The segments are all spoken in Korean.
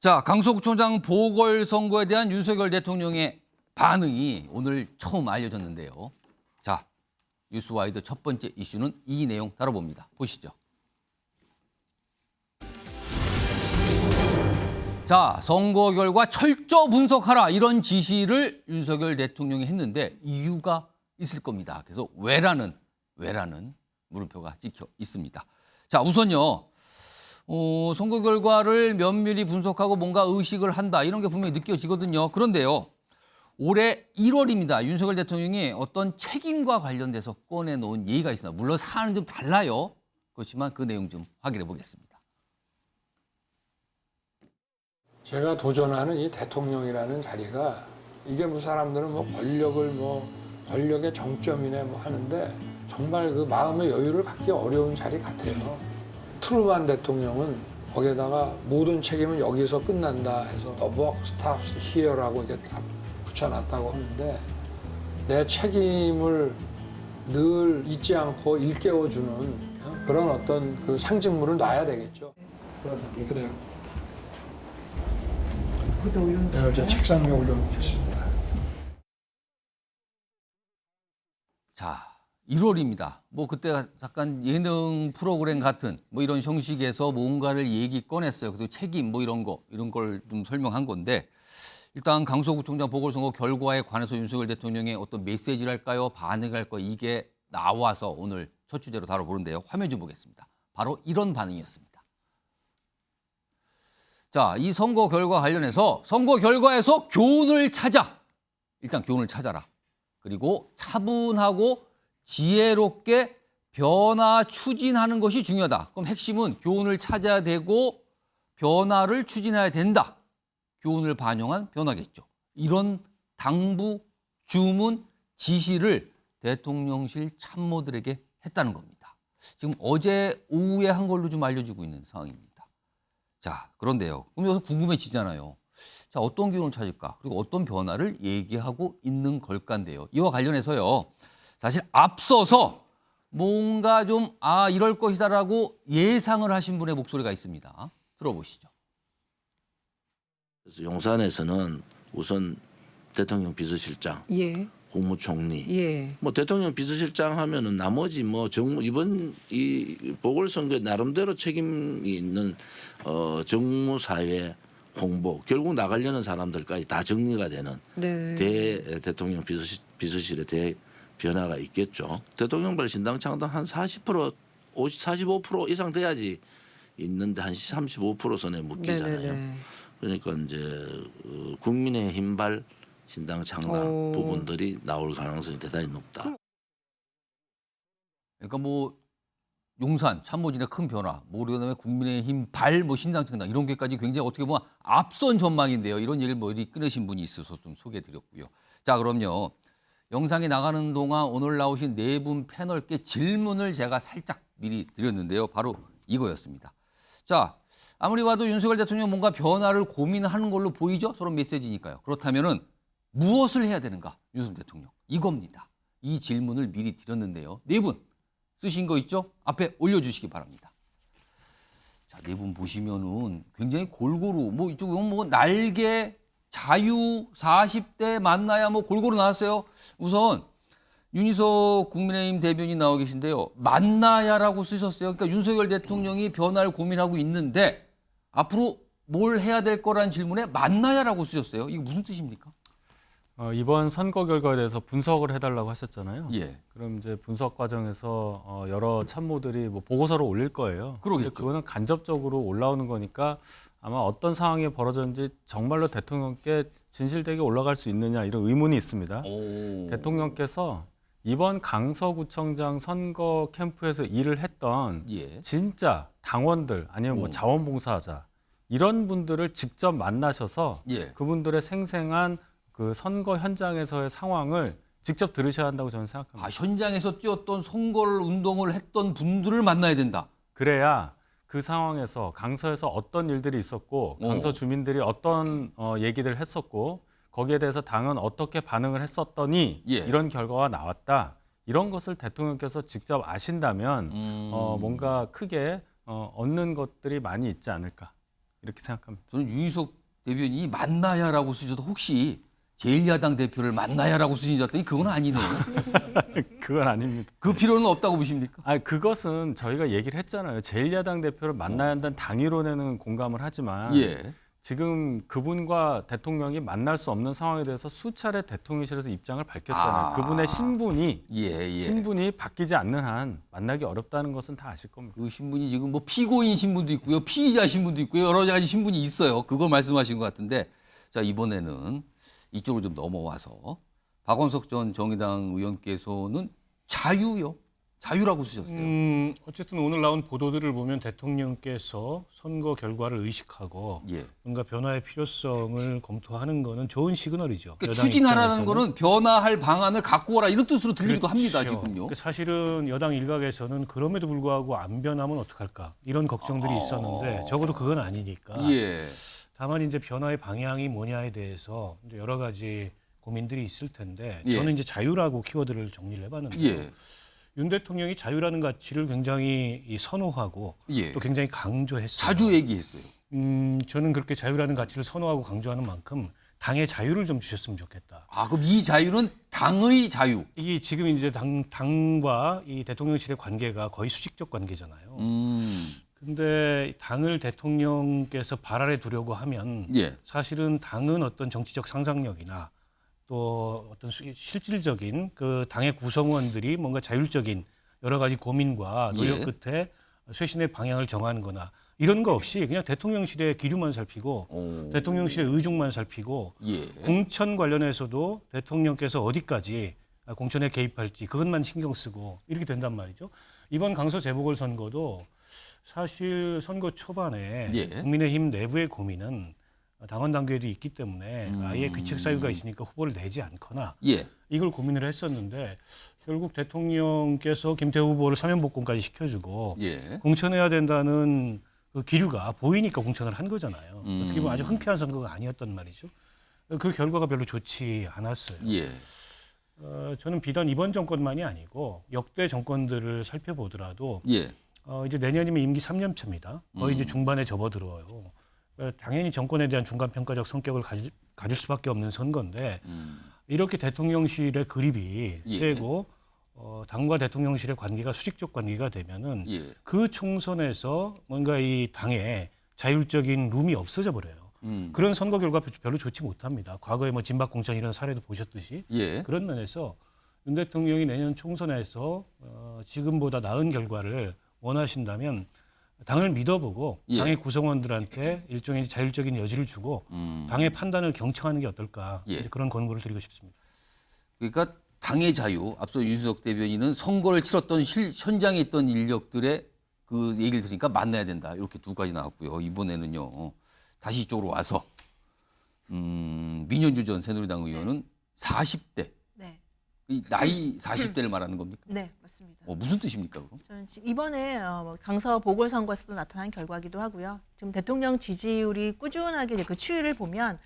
자, 강서구청장 보궐선거에 대한 윤석열 대통령의 반응이 오늘 처음 알려졌는데요. 자, 뉴스와이드 첫 번째 이슈는 이 내용 다뤄봅니다. 보시죠. 자, 선거 결과 철저 분석하라 이런 지시를 윤석열 대통령이 했는데 이유가 있을 겁니다. 그래서 왜라는 물음표가 찍혀 있습니다. 자, 우선요. 선거 결과를 면밀히 분석하고 뭔가 의식을 한다 이런 게 분명히 느껴지거든요. 그런데요. 올해 1월입니다. 윤석열 대통령이 어떤 책임과 관련돼서 꺼내놓은 예의가 있습니다. 물론 사안은 좀 달라요. 그렇지만 그 내용 좀 확인해 보겠습니다. 제가 도전하는 이 대통령이라는 자리가 이게 뭐 사람들은 뭐 권력을 뭐 권력의 정점이네 뭐 하는데 정말 그 마음의 여유를 갖기 어려운 자리 같아요. 트루만 대통령은 거기에다가 모든 책임은 여기서 끝난다 해서 The buck stops here라고 이렇게 딱 붙여놨다고 하는데 내 책임을 늘 잊지 않고 일깨워주는 그런 어떤 그 상징물을 놔야 되겠죠. 그래요. 네, 제 책상 위에 올려놓겠습니다. 자, 1월입니다. 뭐 그때 잠깐 예능 프로그램 같은 뭐 이런 형식에서 뭔가를 얘기 꺼냈어요. 그리고 책임 뭐 이런 걸 좀 설명한 건데 일단 강서구청장 보궐선거 결과에 관해서 윤석열 대통령의 어떤 메시지랄까요? 반응할까요? 이게 나와서 오늘 첫 주제로 다뤄보는데요. 화면 좀 보겠습니다. 바로 이런 반응이었습니다. 자, 이 선거 결과 관련해서 선거 결과에서 교훈을 찾아. 일단 교훈을 찾아라. 그리고 차분하고 지혜롭게 변화 추진하는 것이 중요하다. 그럼 핵심은 교훈을 찾아야 되고 변화를 추진해야 된다. 교훈을 반영한 변화겠죠. 이런 당부, 주문, 지시를 대통령실 참모들에게 했다는 겁니다. 지금 어제 오후에 한 걸로 좀 알려지고 있는 상황입니다. 자, 그런데요. 그럼 여기서 궁금해지잖아요. 자, 어떤 교훈을 찾을까? 그리고 어떤 변화를 얘기하고 있는 걸까인데요. 이와 관련해서요. 사실 앞서서 뭔가 좀 이럴 것이다라고 예상을 하신 분의 목소리가 있습니다. 들어보시죠. 그래서 용산에서는 우선 대통령 비서실장, 국무총리, 뭐 대통령 비서실장 하면은 나머지 뭐 정무 이번 이 보궐선거에 나름대로 책임이 있는 정무사회 홍보 결국 나가려는 사람들까지 다 정리가 되는 대통령 비서실의 대 변화가 있겠죠. 대통령발 신당 창당 한 40%, 45% 이상 돼야지 있는데 한 35% 선에 묶이잖아요. 그러니까 이제 국민의힘발 신당 창당 부분들이 나올 가능성이 대단히 높다. 그러니까 뭐 용산 참모진의 큰 변화, 뭐 그다음에 국민의힘 발 뭐 신당 창당 이런 게까지 굉장히 어떻게 보면 앞선 전망인데요. 이런 얘기를 뭐 꺼내신 분이 있어서 좀 소개해드렸고요. 자, 그럼요. 영상에 나가는 동안 오늘 나오신 네 분 패널께 질문을 제가 살짝 미리 드렸는데요. 바로 이거였습니다. 자, 아무리 봐도 윤석열 대통령 뭔가 변화를 고민하는 걸로 보이죠? 서로 메시지니까요. 그렇다면은 무엇을 해야 되는가? 윤석열 대통령. 이겁니다. 이 질문을 미리 드렸는데요. 네 분 쓰신 거 있죠? 앞에 올려주시기 바랍니다. 자, 네 분 보시면은 굉장히 골고루 뭐 이쪽은 뭐 날개 자유 40대 만나야 뭐 골고루 나왔어요. 우선 윤희석 국민의힘 대변인 나와 계신데요. 만나야라고 쓰셨어요. 그러니까 윤석열 대통령이 변화를 고민하고 있는데 앞으로 뭘 해야 될 거라는 질문에 만나야라고 쓰셨어요. 이게 무슨 뜻입니까? 이번 선거 결과에 대해서 분석을 해달라고 하셨잖아요. 예. 그럼 이제 분석 과정에서 여러 참모들이 뭐 보고서를 올릴 거예요. 그러겠죠. 그거는 간접적으로 올라오는 거니까 아마 어떤 상황이 벌어졌는지 정말로 대통령께 진실되게 올라갈 수 있느냐 이런 의문이 있습니다. 대통령께서 이번 강서구청장 선거 캠프에서 일을 했던 진짜 당원들 아니면 뭐 자원봉사자 이런 분들을 직접 만나셔서 그분들의 생생한 그 선거 현장에서의 상황을 직접 들으셔야 한다고 저는 생각합니다. 현장에서 뛰었던 선거를 운동을 했던 분들을 만나야 된다. 그래야 그 상황에서 강서에서 어떤 일들이 있었고 강서 주민들이 어떤 얘기를 했었고 거기에 대해서 당은 어떻게 반응을 했었더니 이런 결과가 나왔다. 이런 것을 대통령께서 직접 아신다면 뭔가 크게 얻는 것들이 많이 있지 않을까 이렇게 생각합니다. 저는 윤희석 대변인이 만나야라고 쓰셔도 혹시 제1야당 대표를 만나야라고 쓰신 줄 알았더니 그건 아니네요. 그건 아닙니다. 그 필요는 없다고 보십니까? 아니 그것은 저희가 얘기를 했잖아요. 제1야당 대표를 만나야 한다는 당위론에는 공감을 하지만 예. 지금 그분과 대통령이 만날 수 없는 상황에 대해서 수차례 대통령실에서 입장을 밝혔잖아요. 그분의 신분이 바뀌지 않는 한 만나기 어렵다는 것은 다 아실 겁니다. 그 신분이 지금 뭐 피고인 신분도 있고요, 피의자 신분도 있고요, 여러 가지 신분이 있어요. 그걸 말씀하신 것 같은데, 자 이번에는 이쪽으로 좀 넘어와서 박원석 전 정의당 의원께서는 자유라고 쓰셨어요. 어쨌든 오늘 나온 보도들을 보면 대통령께서 선거 결과를 의식하고 예. 뭔가 변화의 필요성을 검토하는 거는 좋은 시그널이죠. 그러니까 여당 추진하라는 입장에서는. 거는 변화할 방안을 갖고 오라 이런 뜻으로 들리기도 합니다. 그렇죠. 지금요. 그러니까 사실은 여당 일각에서는 그럼에도 불구하고 안 변하면 어떡할까 이런 걱정들이 있었는데 적어도 그건 아니니까. 예. 다만 이제 변화의 방향이 뭐냐에 대해서 이제 여러 가지 고민들이 있을 텐데 예. 저는 이제 자유라고 키워드를 정리를 해봤는데요. 예. 윤 대통령이 자유라는 가치를 굉장히 선호하고 예. 또 굉장히 강조했어요. 자주 얘기했어요. 저는 그렇게 자유라는 가치를 선호하고 강조하는 만큼 당의 자유를 좀 주셨으면 좋겠다. 아, 그럼 이 자유는 당의 자유. 이게 지금 이제 당과 이 대통령실의 관계가 거의 수직적 관계잖아요. 근데 당을 대통령께서 발 아래 두려고 하면 예. 사실은 당은 어떤 정치적 상상력이나 또 어떤 실질적인 그 당의 구성원들이 뭔가 자율적인 여러 가지 고민과 노력 예. 끝에 쇄신의 방향을 정하는 거나 이런 거 없이 그냥 대통령실의 기류만 살피고 대통령실의 의중만 살피고 예. 공천 관련해서도 대통령께서 어디까지 공천에 개입할지 그것만 신경 쓰고 이렇게 된단 말이죠. 이번 강서 재보궐선거도 사실 선거 초반에 예. 국민의힘 내부의 고민은 당원 당규에도 있기 때문에 아예 귀책 사유가 있으니까 후보를 내지 않거나 예. 이걸 고민을 했었는데 결국 대통령께서 김태우 후보를 사면복권까지 시켜주고 예. 공천해야 된다는 그 기류가 보이니까 공천을 한 거잖아요. 어떻게 보면 아주 흔쾌한 선거가 아니었단 말이죠. 그 결과가 별로 좋지 않았어요. 예. 저는 비단 이번 정권만이 아니고 역대 정권들을 살펴보더라도 예. 이제 내년이면 임기 3년 차입니다. 거의 이제 중반에 접어들어요. 당연히 정권에 대한 중간평가적 성격을 가질 수밖에 없는 선거인데 이렇게 대통령실의 그립이 예. 세고 당과 대통령실의 관계가 수직적 관계가 되면은 예. 그 총선에서 뭔가 이 당에 자율적인 룸이 없어져 버려요. 그런 선거 결과 별로 좋지 못합니다. 과거에 뭐 진박 공천 이런 사례도 보셨듯이 예. 그런 면에서 윤 대통령이 내년 총선에서 지금보다 나은 결과를 원하신다면 당을 믿어보고 예. 당의 구성원들한테 일종의 자율적인 여지를 주고 당의 판단을 경청하는 게 어떨까 예. 이제 그런 권고를 드리고 싶습니다. 그러니까 당의 자유. 앞서 윤석열 대변인은 선거를 치렀던 현장에 있던 인력들의 그 얘기를 들으니까 만나야 된다. 이렇게 두 가지 나왔고요. 이번에는요. 다시 이쪽으로 와서 민현주 전 새누리당 의원은 40대. 네, 이 나이 40대를 말하는 겁니까? 네 맞습니다. 무슨 뜻입니까? 그럼? 저는 지금 이번에 강서 보궐선거에서도 나타난 결과기도 하고요. 지금 대통령 지지율이 꾸준하게 이제 그 추이를 보면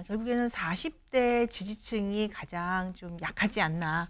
결국에는 40대 지지층이 가장 좀 약하지 않나.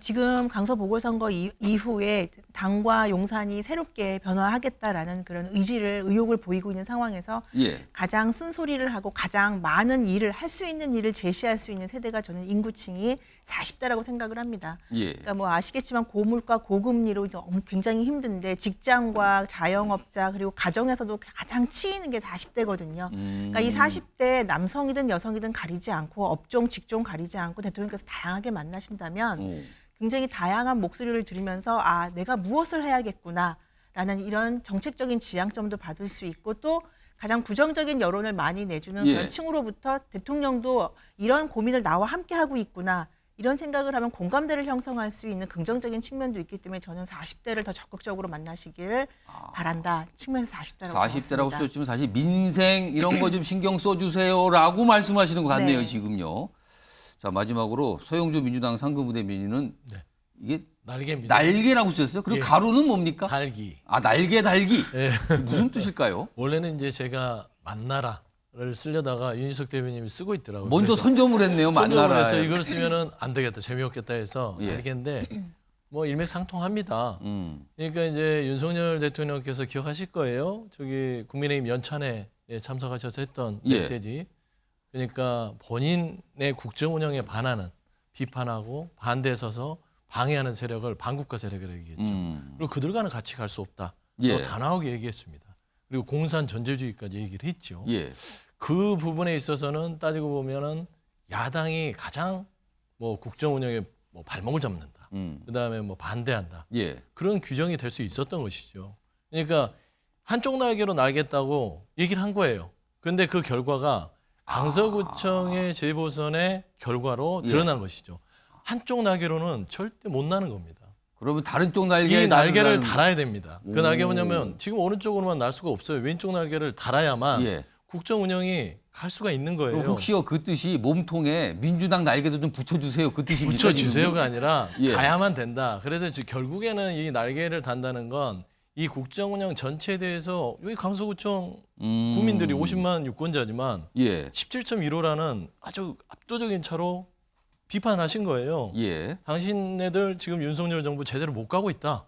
지금 강서 보궐선거 이후에 당과 용산이 새롭게 변화하겠다라는 그런 의욕을 보이고 있는 상황에서 예. 가장 쓴소리를 하고 가장 많은 일을 할 수 있는 일을 제시할 수 있는 세대가 저는 인구층이 40대라고 생각을 합니다. 예. 그러니까 뭐 아시겠지만 고물가 고금리로 굉장히 힘든데 직장과 자영업자 그리고 가정에서도 가장 치이는 게 40대거든요. 그러니까 이 40대 남성이든 여성이든 가리지 않고 업종 직종 가리지 않고 대통령께서 다양하게 만나신다면 굉장히 다양한 목소리를 들으면서 내가 무엇을 해야겠구나라는 이런 정책적인 지향점도 받을 수 있고 또 가장 부정적인 여론을 많이 내주는 예. 그런 층으로부터 대통령도 이런 고민을 나와 함께 하고 있구나. 이런 생각을 하면 공감대를 형성할 수 있는 긍정적인 측면도 있기 때문에 저는 40대를 더 적극적으로 만나시기를 바란다. 측면에서 40대라고 40대라고 쓰셨지만 사실 민생 이런 거 좀 신경 써주세요라고 말씀하시는 것 같네요. 네. 지금요. 자 마지막으로 서영주 민주당 상근부대변인은 네. 이게 날개입니다. 날개라고 쓰셨어요? 그리고 예. 가루는 뭡니까? 달기. 날개 달기. 예. 무슨 뜻일까요? 원래는 이제 제가 만나라를 쓰려다가 윤희석 대변인이 쓰고 있더라고요. 먼저 그래서 선점을 했네요. 선점을 만나라. 해서 이걸 쓰면은 안 되겠다, 재미없겠다 해서 예. 날개인데 뭐 일맥상통합니다. 그러니까 이제 윤석열 대통령께서 기억하실 거예요. 저기 국민의힘 연찬회 참석하셔서 했던 예. 메시지. 그러니까 본인의 국정 운영에 반하는 비판하고 반대에 서서 방해하는 세력을 반국가 세력이라고 얘기했죠. 그리고 그들과는 같이 갈 수 없다. 예. 또 단호하게 얘기했습니다. 그리고 공산 전제주의까지 얘기를 했죠. 예. 그 부분에 있어서는 따지고 보면은 야당이 가장 뭐 국정 운영에 뭐 발목을 잡는다. 그다음에 뭐 반대한다. 예. 그런 규정이 될 수 있었던 것이죠. 그러니까 한쪽 날개로 날겠다고 얘기를 한 거예요. 근데 그 결과가 강서구청의 재보선의 결과로 예. 드러난 것이죠. 한쪽 날개로는 절대 못 나는 겁니다. 그러면 다른 쪽 날개 이 날개를 나르라는- 달아야 됩니다. 그 날개 뭐냐면 지금 오른쪽으로만 날 수가 없어요. 왼쪽 날개를 달아야만 예. 국정 운영이 갈 수가 있는 거예요. 그럼 혹시요 그 뜻이 몸통에 민주당 날개도 좀 붙여주세요 그 뜻입니까? 붙여주세요가 아니라 예. 가야만 된다. 그래서 결국에는 이 날개를 단다는 건 이 국정 운영 전체에 대해서 여기 강서구청 구민들이 50만 유권자지만 예. 17.15라는 아주 압도적인 차로 비판하신 거예요. 예. 당신네들 지금 윤석열 정부 제대로 못 가고 있다.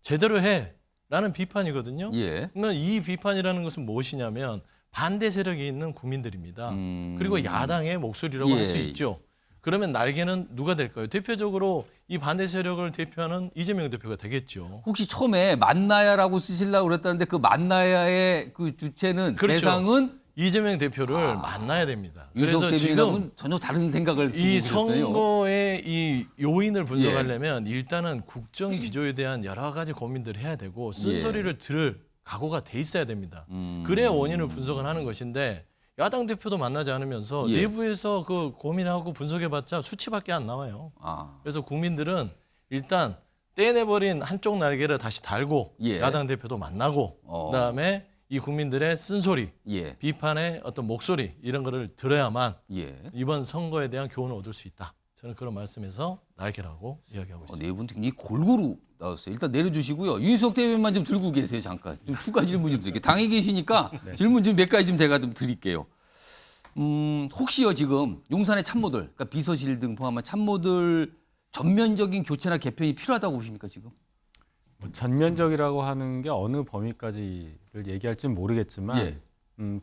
제대로 해라는 비판이거든요. 예. 그러면 이 비판이라는 것은 무엇이냐면 반대 세력이 있는 국민들입니다. 그리고 야당의 목소리라고 예. 할 수 있죠. 그러면 날개는 누가 될까요? 대표적으로 이 반대 세력을 대표하는 이재명 대표가 되겠죠. 혹시 처음에 만나야라고 쓰시려고 그랬다는데 그 만나야의 그 주체는 그렇죠. 대상은 이재명 대표를 만나야 됩니다. 윤석 그래서 지금 대변인하고는 전혀 다른 생각을 쓰고 이 계셨어요. 선거의 이 요인을 분석하려면 예. 일단은 국정 기조에 대한 여러 가지 고민들을 해야 되고 쓴소리를 들을 각오가 돼 있어야 됩니다. 그래야 원인을 분석을 하는 것인데 야당 대표도 만나지 않으면서 예. 내부에서 그 고민하고 분석해봤자 수치밖에 안 나와요. 아. 그래서 국민들은 일단 떼내버린 한쪽 날개를 다시 달고 예. 야당 대표도 만나고 그다음에 이 국민들의 쓴소리, 예. 비판의 어떤 목소리 이런 거를 들어야만 예. 이번 선거에 대한 교훈을 얻을 수 있다. 저는 그런 말씀에서 날개라고 이야기하고 있습니다. 네 분 굉장히 골고루 나왔어요. 일단 내려주시고요. 윤석 대변만 좀 들고 계세요. 잠깐. 좀 추가 질문 좀 드릴게요. 당에 계시니까 질문 좀 몇 가지 좀 제가 좀 드릴게요. 혹시요 지금 용산의 참모들, 그러니까 비서실 등 포함한 참모들 전면적인 교체나 개편이 필요하다고 보십니까 지금? 뭐 전면적이라고 하는 게 어느 범위까지를 얘기할지는 모르겠지만 예.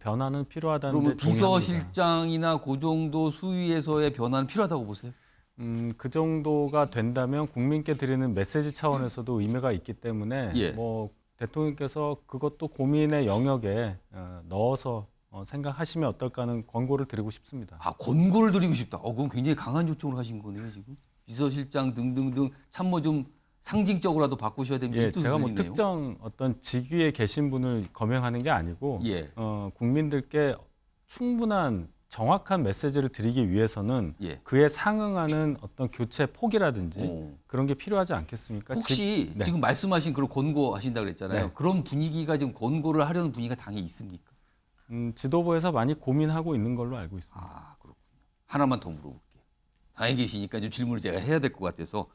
변화는 필요하다는 그러면 데 동의합니다. 비서실장이나 그 정도 수위에서의 변화는 필요하다고 보세요? 그 정도가 된다면 국민께 드리는 메시지 차원에서도 의미가 있기 때문에 예. 뭐 대통령께서 그것도 고민의 영역에 넣어서 생각하시면 어떨까 하는 권고를 드리고 싶습니다. 아 권고를 드리고 싶다. 그건 굉장히 강한 요청을 하신 거네요 지금. 비서실장 등등등 참모 좀 상징적으로라도 바꾸셔야 됩니다. 예, 이 뜻을 제가 뭐 드리네요. 특정 어떤 직위에 계신 분을 거명하는 게 아니고 예. 국민들께 충분한 정확한 메시지를 드리기 위해서는 예. 그에 상응하는 어떤 교체 폭이라든지 오. 그런 게 필요하지 않겠습니까? 혹시 네. 지금 말씀하신 그런 권고하신다 그랬잖아요. 네. 그런 분위기가 지금 권고를 하려는 분위기가 당에 있습니까? 지도부에서 많이 고민하고 있는 걸로 알고 있습니다. 아 그렇군요. 하나만 더 물어볼게요. 당에 계시니까 좀 질문을 제가 해야 될 것 같아서.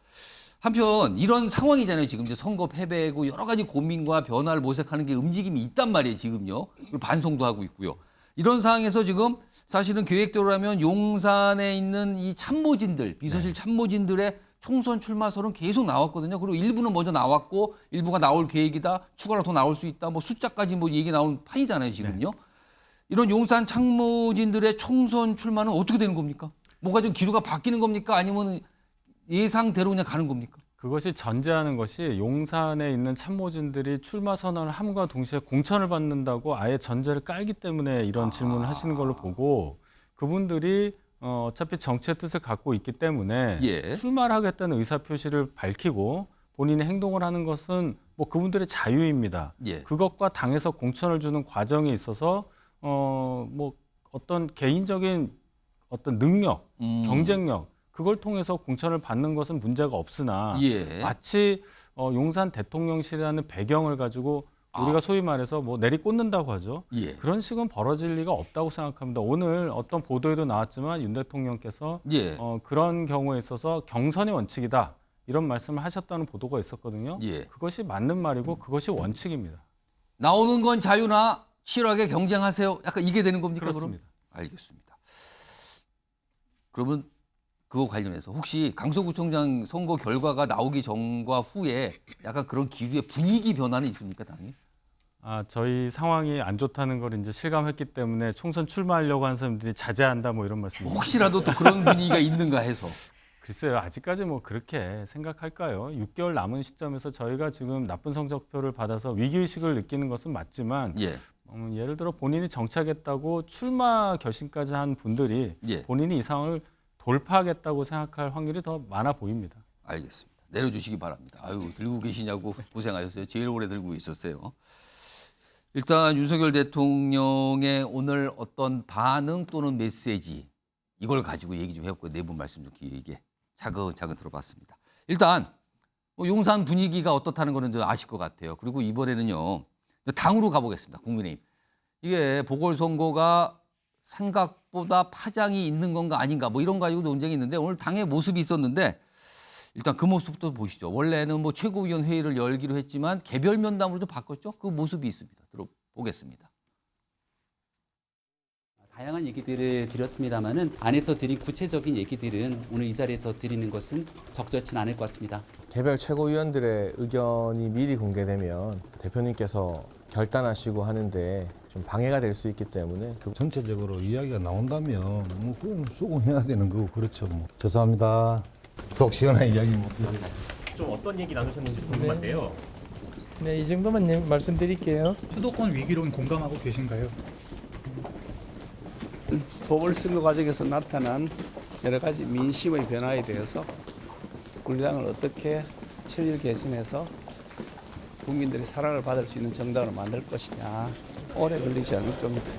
한편 이런 상황이잖아요. 지금 이제 선거 패배고 여러 가지 고민과 변화를 모색하는 게 움직임이 있단 말이에요. 지금요. 그리고 반송도 하고 있고요. 이런 상황에서 지금 사실은 계획대로라면 용산에 있는 이 참모진들, 비서실 참모진들의 총선 출마설은 계속 나왔거든요. 그리고 일부는 먼저 나왔고 일부가 나올 계획이다. 추가로 더 나올 수 있다. 뭐 숫자까지 뭐 얘기 나온 판이잖아요. 지금요. 이런 용산 참모진들의 총선 출마는 어떻게 되는 겁니까? 뭐가 좀 기류가 바뀌는 겁니까? 아니면 예상대로 그냥 가는 겁니까? 그것이 전제하는 것이 용산에 있는 참모진들이 출마 선언을 함과 동시에 공천을 받는다고 아예 전제를 깔기 때문에 이런 질문을 하시는 걸로 보고 그분들이 어차피 정치의 뜻을 갖고 있기 때문에 예. 출마를 하겠다는 의사표시를 밝히고 본인의 행동을 하는 것은 뭐 그분들의 자유입니다. 예. 그것과 당에서 공천을 주는 과정에 있어서 뭐 어떤 개인적인 어떤 능력, 경쟁력 그걸 통해서 공천을 받는 것은 문제가 없으나 예. 마치 용산 대통령실이라는 배경을 가지고 우리가 소위 말해서 뭐 내리꽂는다고 하죠. 예. 그런 식은 벌어질 리가 없다고 생각합니다. 오늘 어떤 보도에도 나왔지만 윤 대통령께서 예. 그런 경우에 있어서 경선이 원칙이다. 이런 말씀을 하셨다는 보도가 있었거든요. 예. 그것이 맞는 말이고 그것이 원칙입니다. 나오는 건 자유나 치열하게 경쟁하세요. 약간 이게 되는 겁니까? 그렇습니다. 그럼? 알겠습니다. 그러면 그거 관련해서 혹시 강서구청장 선거 결과가 나오기 전과 후에 약간 그런 기류의 분위기 변화는 있습니까, 당이? 저희 상황이 안 좋다는 걸 이제 실감했기 때문에 총선 출마하려고 하는 사람들이 자제한다 뭐 이런 말씀입니다. 혹시라도 또 그런 분위기가 있는가 해서. 글쎄요, 아직까지 뭐 그렇게 생각할까요? 6개월 남은 시점에서 저희가 지금 나쁜 성적표를 받아서 위기의식을 느끼는 것은 맞지만 예. 예를 들어 본인이 정치하겠다고 출마 결심까지 한 분들이 예. 본인이 이 상황을 돌파하겠다고 생각할 확률이 더 많아 보입니다. 알겠습니다. 내려주시기 바랍니다. 아유, 들고 계시냐고 고생하셨어요. 제일 오래 들고 있었어요. 일단 윤석열 대통령의 오늘 어떤 반응 또는 메시지 이걸 가지고 얘기 좀 해봤고요. 내부 말씀 좀 길게 차근차근 들어봤습니다. 일단 용산 분위기가 어떻다는 거는 좀 아실 것 같아요. 그리고 이번에는요. 당으로 가보겠습니다. 국민의힘. 이게 보궐선거가 생각보다 파장이 있는 건가 아닌가 뭐 이런 거 가지고 논쟁이 있는데 오늘 당의 모습이 있었는데 일단 그 모습부터 보시죠. 원래는 뭐 최고위원 회의를 열기로 했지만 개별 면담으로 좀 바꿨죠. 그 모습이 있습니다. 들어보겠습니다. 다양한 얘기들을 드렸습니다마는 안에서 드린 구체적인 얘기들은 오늘 이 자리에서 드리는 것은 적절치는 않을 것 같습니다. 개별 최고위원들의 의견이 미리 공개되면 대표님께서 결단하시고 하는데 좀 방해가 될 수 있기 때문에 전체적으로 이야기가 나온다면 뭐 그건 수긍해야 되는 거고 그렇죠. 뭐. 죄송합니다. 속 시원한 이야기 못 드리겠습니다. 좀 어떤 얘기 나누셨는지 궁금한데요. 네, 이 정도만 말씀드릴게요. 수도권 위기론 공감하고 계신가요? 보궐선거 과정에서 나타난 여러 가지 민심의 변화에 대해서 우리 당을 어떻게 체질 개선해서 국민들의 사랑을 받을 수 있는 정당으로 만들 것이냐. 오래 걸리지 않을 겁니다.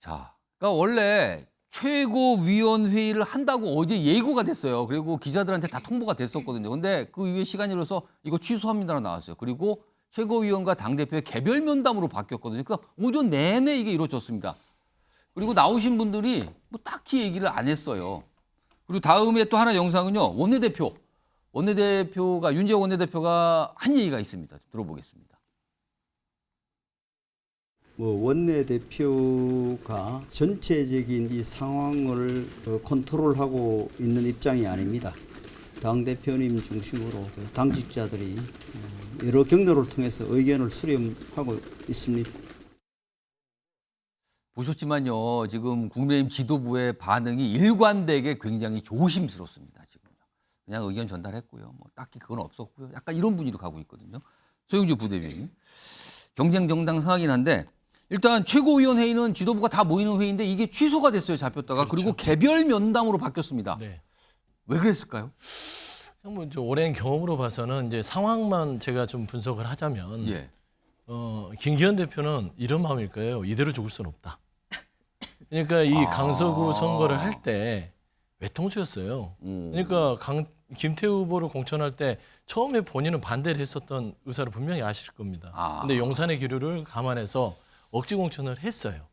자, 그러니까 원래 최고위원회의를 한다고 어제 예고가 됐어요. 그리고 기자들한테 다 통보가 됐었거든요. 근데 그 이후에 시간이 흘러서 이거 취소합니다라고 나왔어요. 그리고 최고위원과 당대표의 개별 면담으로 바뀌었거든요. 그러니까 오전 내내 이게 이루어졌습니다. 그리고 나오신 분들이 뭐 딱히 얘기를 안 했어요. 그리고 다음에 또 하나 영상은요. 원내대표가 윤재호 원내대표가 한 얘기가 있습니다. 들어보겠습니다. 원내대표가 전체적인 이 상황을 컨트롤하고 있는 입장이 아닙니다. 당대표님 중심으로 당직자들이 여러 경로를 통해서 의견을 수렴하고 있습니다. 보셨지만요. 지금 국민의힘 지도부의 반응이 일관되게 굉장히 조심스럽습니다. 지금 그냥 의견 전달했고요. 뭐 딱히 그건 없었고요. 약간 이런 분위기로 가고 있거든요. 소영주 부대변인. 경쟁 정당 상황이긴 한데 일단 최고위원 회의는 지도부가 다 모이는 회의인데 이게 취소가 됐어요. 잡혔다가. 그렇죠. 그리고 개별 면담으로 바뀌었습니다. 네. 왜 그랬을까요? 뭐 오랜 경험으로 봐서는 이제 상황만 제가 좀 분석을 하자면 예. 김기현 대표는 이런 마음일 거예요. 이대로 죽을 수는 없다. 그러니까 이 강서구 선거를 할 때 외통수였어요. 그러니까 김태우 후보를 공천할 때 처음에 본인은 반대를 했었던 의사를 분명히 아실 겁니다. 근데 용산의 기류를 감안해서 억지 공천을 했어요.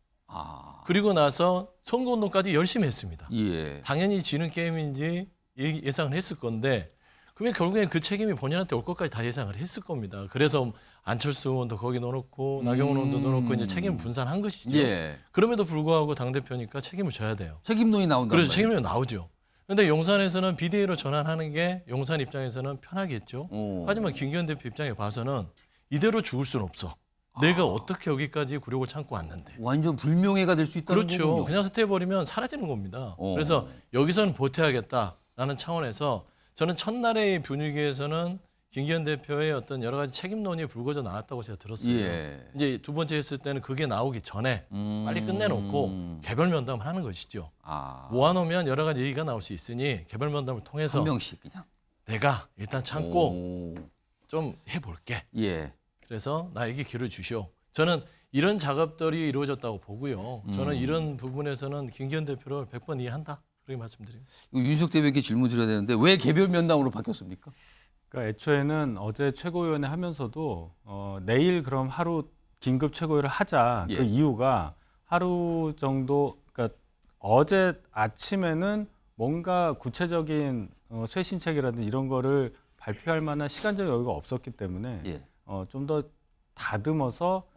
그리고 나서 선거운동까지 열심히 했습니다. 예. 당연히 지는 게임인지 예상을 했을 건데 그러면 결국엔 그 책임이 본인한테 올 것까지 다 예상을 했을 겁니다. 그래서 안철수 의원도 거기 넣어놓고 나경원 의원도 넣어놓고 이제 책임 분산한 것이죠. 예. 그럼에도 불구하고 당대표니까 책임을 져야 돼요. 책임론이 나온다. 그래서 책임론이 나오죠. 그런데 용산에서는 비대위로 전환하는 게 용산 입장에서는 편하겠죠. 하지만 김기현 대표 입장에 봐서는 이대로 죽을 수는 없어. 내가 어떻게 여기까지 굴욕을 참고 왔는데. 완전 불명예가 될 수 있다는 그렇죠. 거군요. 그냥 사퇴해버리면 사라지는 겁니다. 그래서 여기서는 버텨야겠다라는 차원에서 저는 첫날의 분위기에서는 김기현 대표의 어떤 여러 가지 책임론이 불거져 나왔다고 제가 들었어요. 예. 이제 두 번째 했을 때는 그게 나오기 전에 빨리 끝내놓고 개별 면담을 하는 것이죠. 모아놓으면 여러 가지 얘기가 나올 수 있으니 개별 면담을 통해서 한 명씩 그냥. 내가 일단 참고 좀 해볼게. 예. 그래서 나에게 기회를 주시오. 저는 이런 작업들이 이루어졌다고 보고요. 저는 이런 부분에서는 김기현 대표를 100번 이해한다. 그렇게 말씀드립니다. 윤석 대변인께 질문 드려야 되는데 왜 개별 면담으로 바뀌었습니까? 그러니까 애초에는 어제 최고위원회 하면서도 내일 그럼 하루 긴급 최고위를 하자. 예. 그 이유가 하루 정도 그러니까 어제 아침에는 뭔가 구체적인 쇄신책이라든지 이런 거를 발표할 만한 시간적 여유가 없었기 때문에 예. 좀 더 다듬어서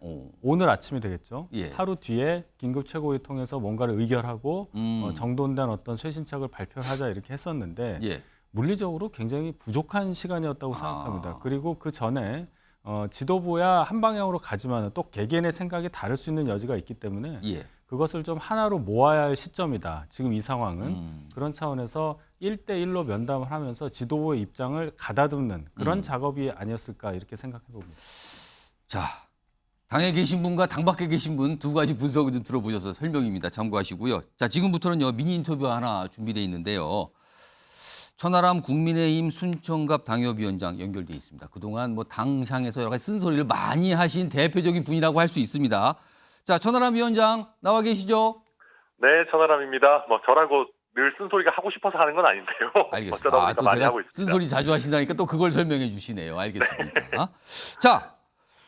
오늘 아침이 되겠죠. 예. 하루 뒤에 긴급 최고위 통해서 뭔가를 의결하고 정돈된 어떤 쇄신책을 발표하자 이렇게 했었는데 예. 물리적으로 굉장히 부족한 시간이었다고 생각합니다. 그리고 그 전에 지도부야 한 방향으로 가지만 또 개개인의 생각이 다를 수 있는 여지가 있기 때문에 예. 그것을 좀 하나로 모아야 할 시점이다. 지금 이 상황은 그런 차원에서 1대1로 면담을 하면서 지도부의 입장을 가다듬는 그런 작업이 아니었을까 이렇게 생각해 봅니다. 자, 당에 계신 분과 당 밖에 계신 분 두 가지 분석을 좀 들어보셔서 설명입니다. 참고하시고요. 자, 지금부터는요 미니 인터뷰 하나 준비되어 있는데요. 천하람 국민의힘 순천갑 당협위원장 연결돼 있습니다. 그동안 뭐 당향에서 여러 가지 쓴소리를 많이 하신 대표적인 분이라고 할 수 있습니다. 자, 천하람 위원장 나와 계시죠? 네, 천하람입니다. 뭐 저라고 늘 쓴소리가 하고 싶어서 하는 건 아닌데요. 알겠습니다. 어쩌다 보니까 또 많이 제가 하고 있습니다. 쓴소리 자주 하신다니까 또 그걸 설명해 주시네요. 알겠습니다. 자,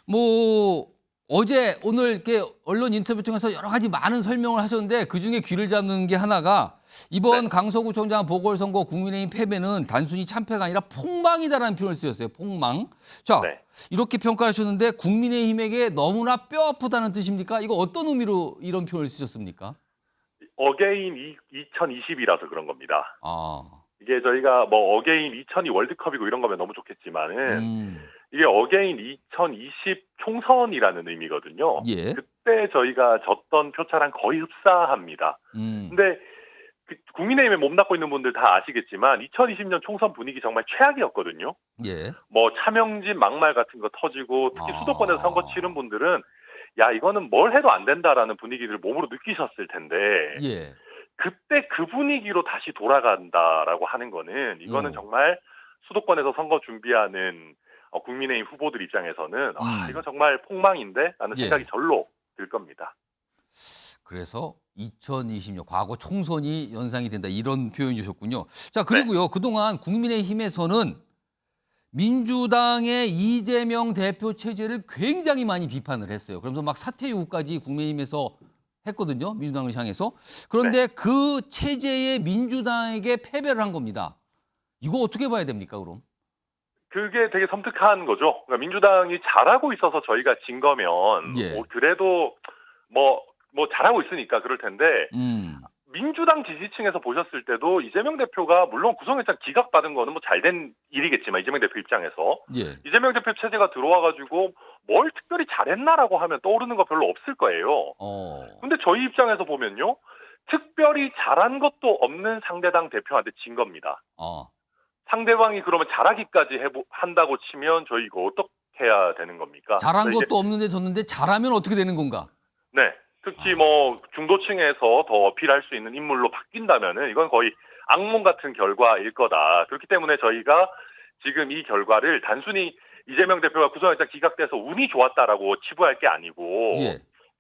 뭐 어제 오늘 이렇게 언론 인터뷰 통해서 여러 가지 많은 설명을 하셨는데 그중에 귀를 잡는 게 하나가 이번 강서구청장 보궐선거 국민의힘 패배는 단순히 참패가 아니라 폭망이다라는 표현을 쓰셨어요. 폭망. 자, 이렇게 평가하셨는데 국민의힘에게 너무나 뼈아프다는 뜻입니까? 이거 어떤 의미로 이런 표현을 쓰셨습니까? 어게인 2020이라서 그런 겁니다. 이게 저희가 뭐 어게인 2002 월드컵이고 이런 거면 너무 좋겠지만은 이게 어게인 2020 총선이라는 의미거든요. 예. 그때 저희가 졌던 표차랑 거의 흡사합니다. 근데 국민의힘에 몸담고 있는 분들 다 아시겠지만 2020년 총선 분위기 정말 최악이었거든요. 예. 뭐 차명진 막말 같은 거 터지고 특히 수도권에서 선거 치른 분들은 야 이거는 뭘 해도 안 된다라는 분위기를 몸으로 느끼셨을 텐데 예. 그때 그 분위기로 다시 돌아간다라고 하는 거는 이거는 정말 수도권에서 선거 준비하는 국민의힘 후보들 입장에서는 이거 정말 폭망인데 라는 생각이 절로 들 겁니다. 그래서 2020년 과거 총선이 연상이 된다 이런 표현이 주셨군요. 자, 그리고요. 그동안 국민의힘에서는 민주당의 이재명 대표 체제를 굉장히 많이 비판을 했어요. 그러면서 막 사퇴 요구까지 국민의힘에서 했거든요. 민주당을 향해서. 그런데 그 체제에 민주당에게 패배를 한 겁니다. 이거 어떻게 봐야 됩니까, 그럼? 그게 되게 섬뜩한 거죠. 그러니까 민주당이 잘하고 있어서 저희가 진 거면 그래도 뭐 잘하고 있으니까 그럴 텐데 민주당 지지층에서 보셨을 때도 이재명 대표가 물론 구성일장 기각받은 거는 뭐 잘된 일이겠지만 이재명 대표 입장에서 이재명 대표 체제가 들어와가지고 뭘 특별히 잘했나라고 하면 떠오르는 거 별로 없을 거예요. 근데 저희 입장에서 보면요. 특별히 잘한 것도 없는 상대당 대표한테 진 겁니다. 상대방이 그러면 잘하기까지 한다고 치면 저희 이거 어떻게 해야 되는 겁니까? 잘한 것도 없는데 졌는데 잘하면 어떻게 되는 건가? 네. 특히 뭐 중도층에서 더 어필할 수 있는 인물로 바뀐다면은 이건 거의 악몽 같은 결과일 거다. 그렇기 때문에 저희가 지금 이 결과를 단순히 이재명 대표가 구성영장 기각돼서 운이 좋았다라고 치부할 게 아니고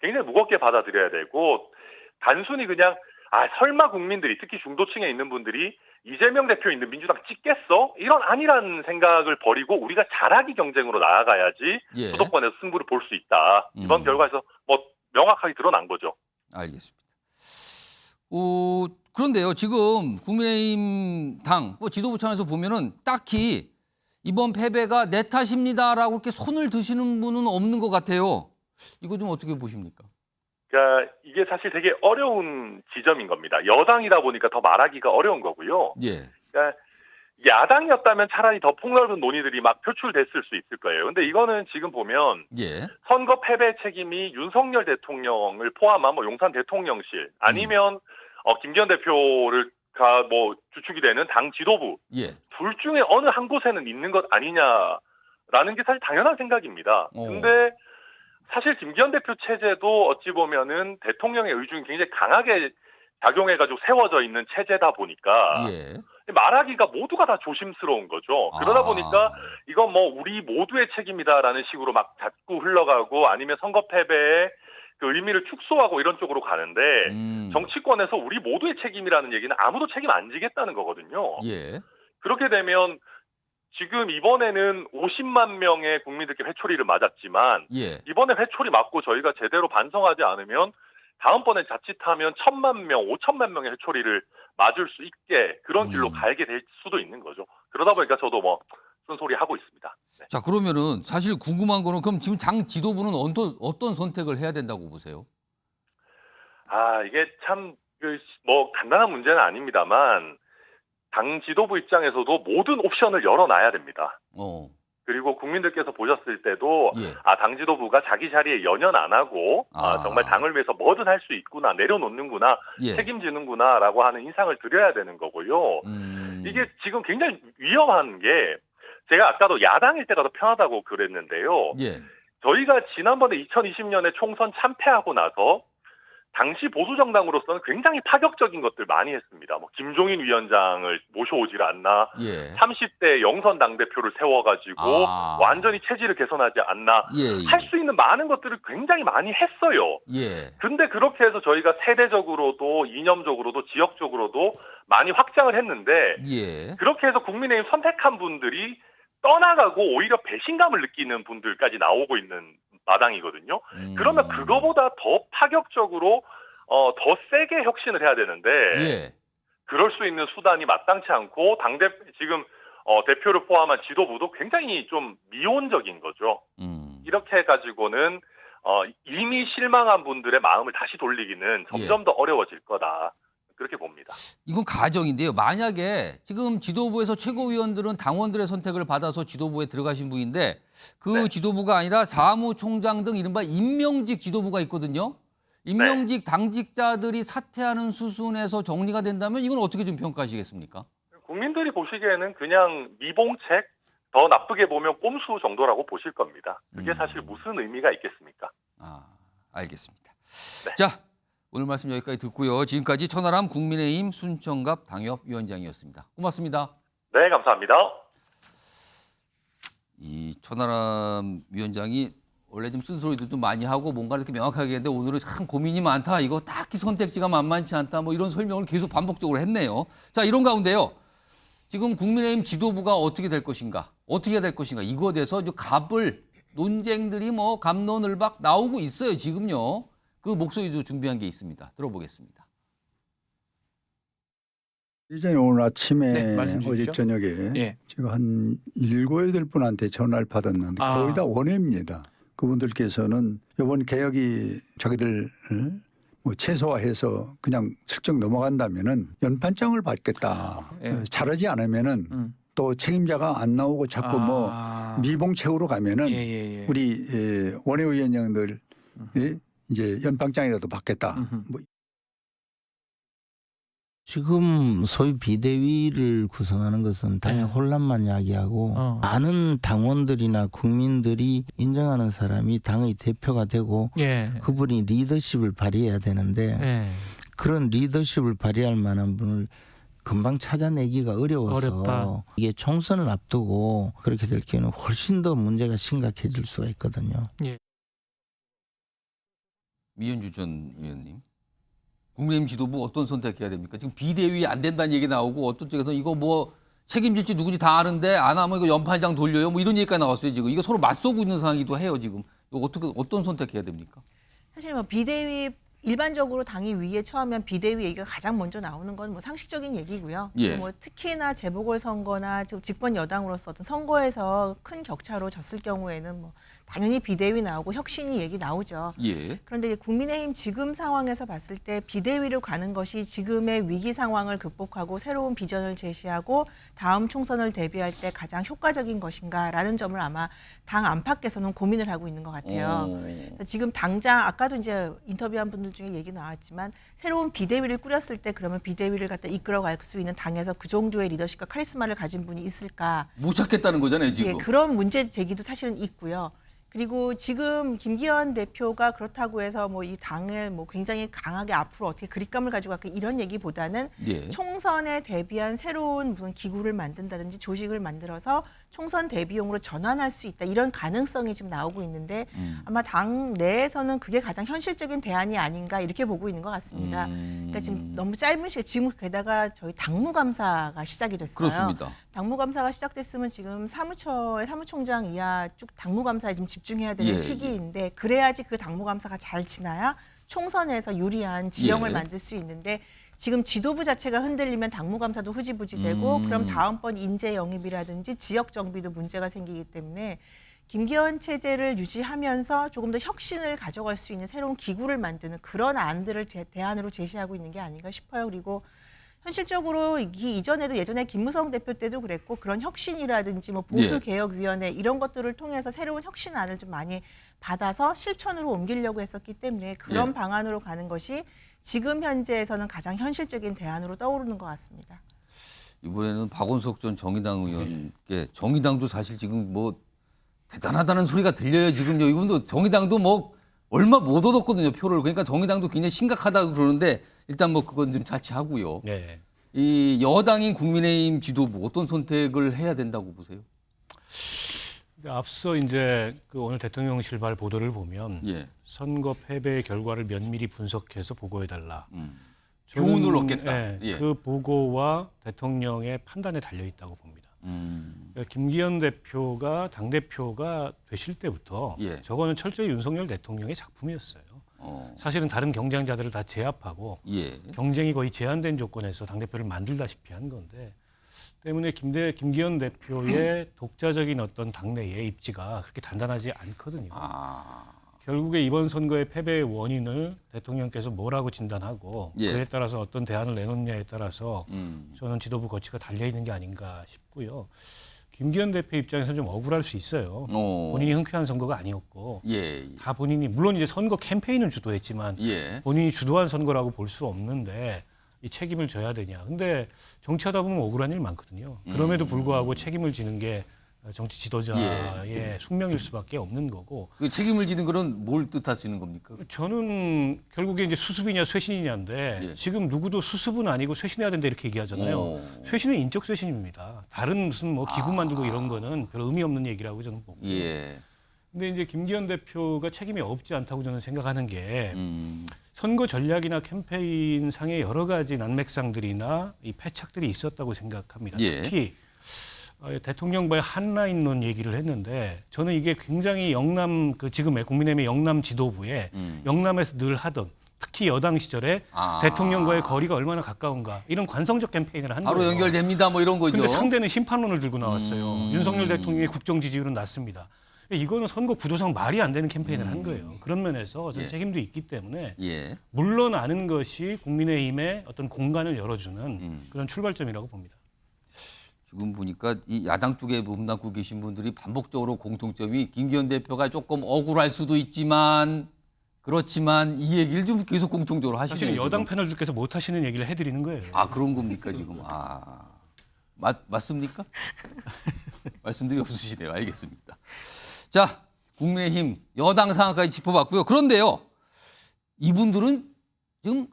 굉장히 무겁게 받아들여야 되고 단순히 그냥 설마 국민들이 특히 중도층에 있는 분들이 이재명 대표 있는 민주당 찍겠어? 이런 아니라는 생각을 버리고 우리가 잘하기 경쟁으로 나아가야지 수도권에서 승부를 볼 수 있다. 이번 결과에서 뭐 명확하게 드러난 거죠. 알겠습니다. 그런데요, 지금 국민의힘 당 지도부 차원에서 보면은 딱히 이번 패배가 내 탓입니다라고 이렇게 손을 드시는 분은 없는 것 같아요. 이거 좀 어떻게 보십니까? 그러니까 이게 사실 되게 어려운 지점인 겁니다. 여당이다 보니까 더 말하기가 어려운 거고요. 그러니까 야당이었다면 차라리 더 폭넓은 논의들이 막 표출됐을 수 있을 거예요. 근데 이거는 지금 보면 선거 패배 책임이 윤석열 대통령을 포함한 뭐 용산 대통령실 아니면 김기현 대표를 뭐 주축이 되는 당 지도부 둘 중에 어느 한 곳에는 있는 것 아니냐라는 게 사실 당연한 생각입니다. 근데 사실 김기현 대표 체제도 어찌 보면은 대통령의 의중이 굉장히 강하게 작용해가지고 세워져 있는 체제다 보니까 말하기가 모두가 다 조심스러운 거죠. 그러다 보니까 이건 뭐 우리 모두의 책임이다라는 식으로 막 자꾸 흘러가고 아니면 선거 패배의 그 의미를 축소하고 이런 쪽으로 가는데 정치권에서 우리 모두의 책임이라는 얘기는 아무도 책임 안 지겠다는 거거든요. 그렇게 되면 지금 이번에는 50만 명의 국민들께 회초리를 맞았지만 이번에 회초리 맞고 저희가 제대로 반성하지 않으면 다음번에 자칫하면 1,000만 명, 5천만 명의 회초리를 맞을 수 있게 그런 길로 가게 될 수도 있는 거죠. 그러다 보니까 저도 뭐 쓴소리 하고 있습니다. 자, 그러면은 사실 궁금한 거는 그럼 지금 장 지도부는 어떤 선택을 해야 된다고 보세요? 이게 참 뭐 간단한 문제는 아닙니다만 당 지도부 입장에서도 모든 옵션을 열어놔야 됩니다. 어. 그리고 국민들께서 보셨을 때도 예. 당 지도부가 자기 자리에 연연 안 하고 정말 당을 위해서 뭐든 할 수 있구나, 내려놓는구나, 예. 책임지는구나라고 하는 인상을 드려야 되는 거고요. 이게 지금 굉장히 위험한 게 제가 아까도 야당일 때가 더 편하다고 그랬는데요. 예. 저희가 지난번에 2020년에 총선 참패하고 나서 당시 보수정당으로서는 굉장히 파격적인 것들 많이 했습니다. 뭐 김종인 위원장을 모셔오질 않나, 예. 30대 영선 당대표를 세워가지고 완전히 체질을 개선하지 않나, 예. 할 수 있는 많은 것들을 굉장히 많이 했어요. 예. 근데 그렇게 해서 저희가 세대적으로도 이념적으로도 지역적으로도 많이 확장을 했는데 예. 그렇게 해서 국민의힘 선택한 분들이 떠나가고 오히려 배신감을 느끼는 분들까지 나오고 있는 마당이거든요. 그러면 그거보다 더 파격적으로 더 세게 혁신을 해야 되는데 예. 그럴 수 있는 수단이 마땅치 않고 지금 대표를 포함한 지도부도 굉장히 좀 미온적인 거죠. 이렇게 해가지고는 이미 실망한 분들의 마음을 다시 돌리기는 점점 더 어려워질 거다. 그렇게 봅니다. 이건 가정인데요. 만약에 지금 지도부에서 최고위원들은 당원들의 선택을 받아서 지도부에 들어가신 분인데 그 지도부가 아니라 사무총장 등 이른바 임명직 지도부가 있거든요. 임명직 당직자들이 사퇴하는 수순에서 정리가 된다면 이건 어떻게 좀 평가하시겠습니까? 국민들이 보시기에는 그냥 미봉책, 더 나쁘게 보면 꼼수 정도라고 보실 겁니다. 그게 사실 무슨 의미가 있겠습니까? 알겠습니다. 네. 자, 오늘 말씀 여기까지 듣고요. 지금까지 천하람 국민의힘 순천갑 당협위원장이었습니다. 고맙습니다. 네, 감사합니다. 이 천하람 위원장이 원래 좀 쓴소리도 좀 많이 하고 뭔가 이렇게 명확하게 했는데 오늘은 참 고민이 많다. 이거 딱히 선택지가 만만치 않다. 뭐 이런 설명을 계속 반복적으로 했네요. 자, 이런 가운데요. 지금 국민의힘 지도부가 어떻게 될 것인가, 어떻게 해야 될 것인가 이거에 대해서 갑을 논쟁들이 뭐 갑론을박 나오고 있어요. 지금요. 그 목소리도 준비한 게 있습니다. 들어보겠습니다. 이전에 오늘 아침에 어제 저녁에 제가 한 7, 8분한테 전화를 받았는데 거의 다 원외입니다. 그분들께서는 이번 개혁이 자기들 뭐 최소화해서 그냥 슬쩍 넘어간다면은 연판장을 받겠다. 잘하지 않으면은 또 책임자가 안 나오고 자꾸 뭐 미봉책으로 가면은 우리 원외위원장들 이제 연방장이라도 받겠다. 뭐. 지금 소위 비대위를 구성하는 것은 당의 혼란만 야기하고 많은 당원들이나 국민들이 인정하는 사람이 당의 대표가 되고 그분이 리더십을 발휘해야 되는데 그런 리더십을 발휘할 만한 분을 금방 찾아내기가 어려워서 이게 총선을 앞두고 그렇게 될 경우는 훨씬 더 문제가 심각해질 수가 있거든요. 미연주 전 의원님, 국민의힘 지도부 어떤 선택해야 됩니까? 지금 비대위 안 된다는 얘기 나오고 어떤 쪽에서 이거 뭐 책임질지 누군지 다 아는데 안 하면 이거 연판장 돌려요. 뭐 이런 얘기가 나왔어요. 지금 이거 서로 맞서고 있는 상황이기도 해요. 지금 이거 어떤 선택해야 됩니까? 사실 뭐 비대위 일반적으로 당이 위에 처하면 비대위 얘기가 가장 먼저 나오는 건 뭐 상식적인 얘기고요. 뭐 특히나 재보궐선거나 집권 여당으로서 어떤 선거에서 큰 격차로 졌을 경우에는 뭐 당연히 비대위 나오고 혁신이 얘기 나오죠. 그런데 국민의힘 지금 상황에서 봤을 때 비대위로 가는 것이 지금의 위기 상황을 극복하고 새로운 비전을 제시하고 다음 총선을 대비할 때 가장 효과적인 것인가라는 점을 아마 당 안팎에서는 고민을 하고 있는 것 같아요. 지금 당장 아까도 이제 인터뷰한 분들 중에 얘기 나왔지만 새로운 비대위를 꾸렸을 때 그러면 비대위를 갖다 이끌어갈 수 있는 당에서 그 정도의 리더십과 카리스마를 가진 분이 있을까? 못 찾겠다는 거잖아요, 지금. 그런 문제 제기도 사실은 있고요. 그리고 지금 김기현 대표가 그렇다고 해서 뭐 이 당을 뭐 굉장히 강하게 앞으로 어떻게 그립감을 가지고 갈까 이런 얘기보다는 총선에 대비한 새로운 무슨 기구를 만든다든지 조직을 만들어서 총선 대비용으로 전환할 수 있다 이런 가능성이 지금 나오고 있는데 아마 당 내에서는 그게 가장 현실적인 대안이 아닌가 이렇게 보고 있는 것 같습니다. 그러니까 지금 너무 짧은 시간 지금 게다가 저희 당무감사가 시작이 됐어요. 그렇습니다. 당무감사가 시작됐으면 지금 사무처의 사무총장 이하 쭉 당무감사에 지금 집중해야 되는 시기인데 그래야지 그 당무감사가 잘 지나야 총선에서 유리한 지형을 만들 수 있는데 지금 지도부 자체가 흔들리면 당무감사도 흐지부지되고 그럼 다음번 인재 영입이라든지 지역 정비도 문제가 생기기 때문에 김기현 체제를 유지하면서 조금 더 혁신을 가져갈 수 있는 새로운 기구를 만드는 그런 안들을 대안으로 제시하고 있는 게 아닌가 싶어요. 그리고 현실적으로 이전에도 예전에 김무성 대표 때도 그랬고 그런 혁신이라든지 뭐 보수개혁위원회 이런 것들을 통해서 새로운 혁신안을 좀 많이 받아서 실천으로 옮기려고 했었기 때문에 그런 방안으로 가는 것이 지금 현재에서는 가장 현실적인 대안으로 떠오르는 것 같습니다. 이번에는 박원석 전 정의당 의원께 정의당도 사실 지금 뭐 대단하다는 소리가 들려요. 지금요. 이분도 정의당도 뭐 얼마 못 얻었거든요. 표를. 그러니까 정의당도 굉장히 심각하다고 그러는데 일단 뭐 그건 좀 자치하고요. 네. 이 여당인 국민의힘 지도부 어떤 선택을 해야 된다고 보세요? 앞서 이제 그 오늘 대통령실발 보도를 보면 선거 패배의 결과를 면밀히 분석해서 보고해달라. 교훈을 얻겠다. 그 보고와 대통령의 판단에 달려 있다고 봅니다. 김기현 대표가 당대표가 되실 때부터 저거는 철저히 윤석열 대통령의 작품이었어요. 사실은 다른 경쟁자들을 다 제압하고 경쟁이 거의 제한된 조건에서 당대표를 만들다시피 한 건데 때문에 김기현 대표의 독자적인 어떤 당내의 입지가 그렇게 단단하지 않거든요. 결국에 이번 선거의 패배의 원인을 대통령께서 뭐라고 진단하고 그에 따라서 어떤 대안을 내놓느냐에 따라서 저는 지도부 거치가 달려있는 게 아닌가 싶고요. 김기현 대표 입장에서 좀 억울할 수 있어요. 본인이 흔쾌한 선거가 아니었고 다 본인이 물론 이제 선거 캠페인은 주도했지만 본인이 주도한 선거라고 볼 수 없는데 이 책임을 져야 되냐. 근데 정치하다 보면 억울한 일 많거든요. 그럼에도 불구하고 책임을 지는 게 정치 지도자의 숙명일 수밖에 없는 거고. 그 책임을 지는 거는 뭘 뜻하시는 겁니까? 저는 결국에 이제 수습이냐 쇄신이냐인데 지금 누구도 수습은 아니고 쇄신해야 된다 이렇게 얘기하잖아요. 쇄신은 인적 쇄신입니다. 다른 무슨 뭐 기구 만들고 이런 거는 별 의미 없는 얘기라고 저는 보고. 근데 이제 김기현 대표가 책임이 없지 않다고 저는 생각하는 게 선거 전략이나 캠페인 상의 여러 가지 난맥상들이나 이 패착들이 있었다고 생각합니다. 특히 대통령과의 한라인론 얘기를 했는데 저는 이게 굉장히 영남 지금의 국민의힘의 영남 지도부에 영남에서 늘 하던 특히 여당 시절에 대통령과의 거리가 얼마나 가까운가 이런 관성적 캠페인을 한 거예요. 바로 연결됩니다. 뭐 이런 거죠. 근데 상대는 심판론을 들고 나왔어요. 윤석열 대통령의 국정 지지율은 낮습니다. 이거는 선거 구도상 말이 안 되는 캠페인을 한 거예요. 그런 면에서 저는 책임도 있기 때문에 물러나는 것이 국민의힘의 어떤 공간을 열어주는 그런 출발점이라고 봅니다. 지금 보니까 이 야당 쪽에 몸담고 계신 분들이 반복적으로 공통점이 김기현 대표가 조금 억울할 수도 있지만 그렇지만 이 얘기를 좀 계속 공통적으로 하시네요. 사실 여당 패널들께서 못 하시는 얘기를 해드리는 거예요. 그런 겁니까 지금? 맞습니까? 말씀들이 없으시네요. 알겠습니다. 자, 국민의힘 여당 상황까지 짚어봤고요. 그런데요, 이분들은 지금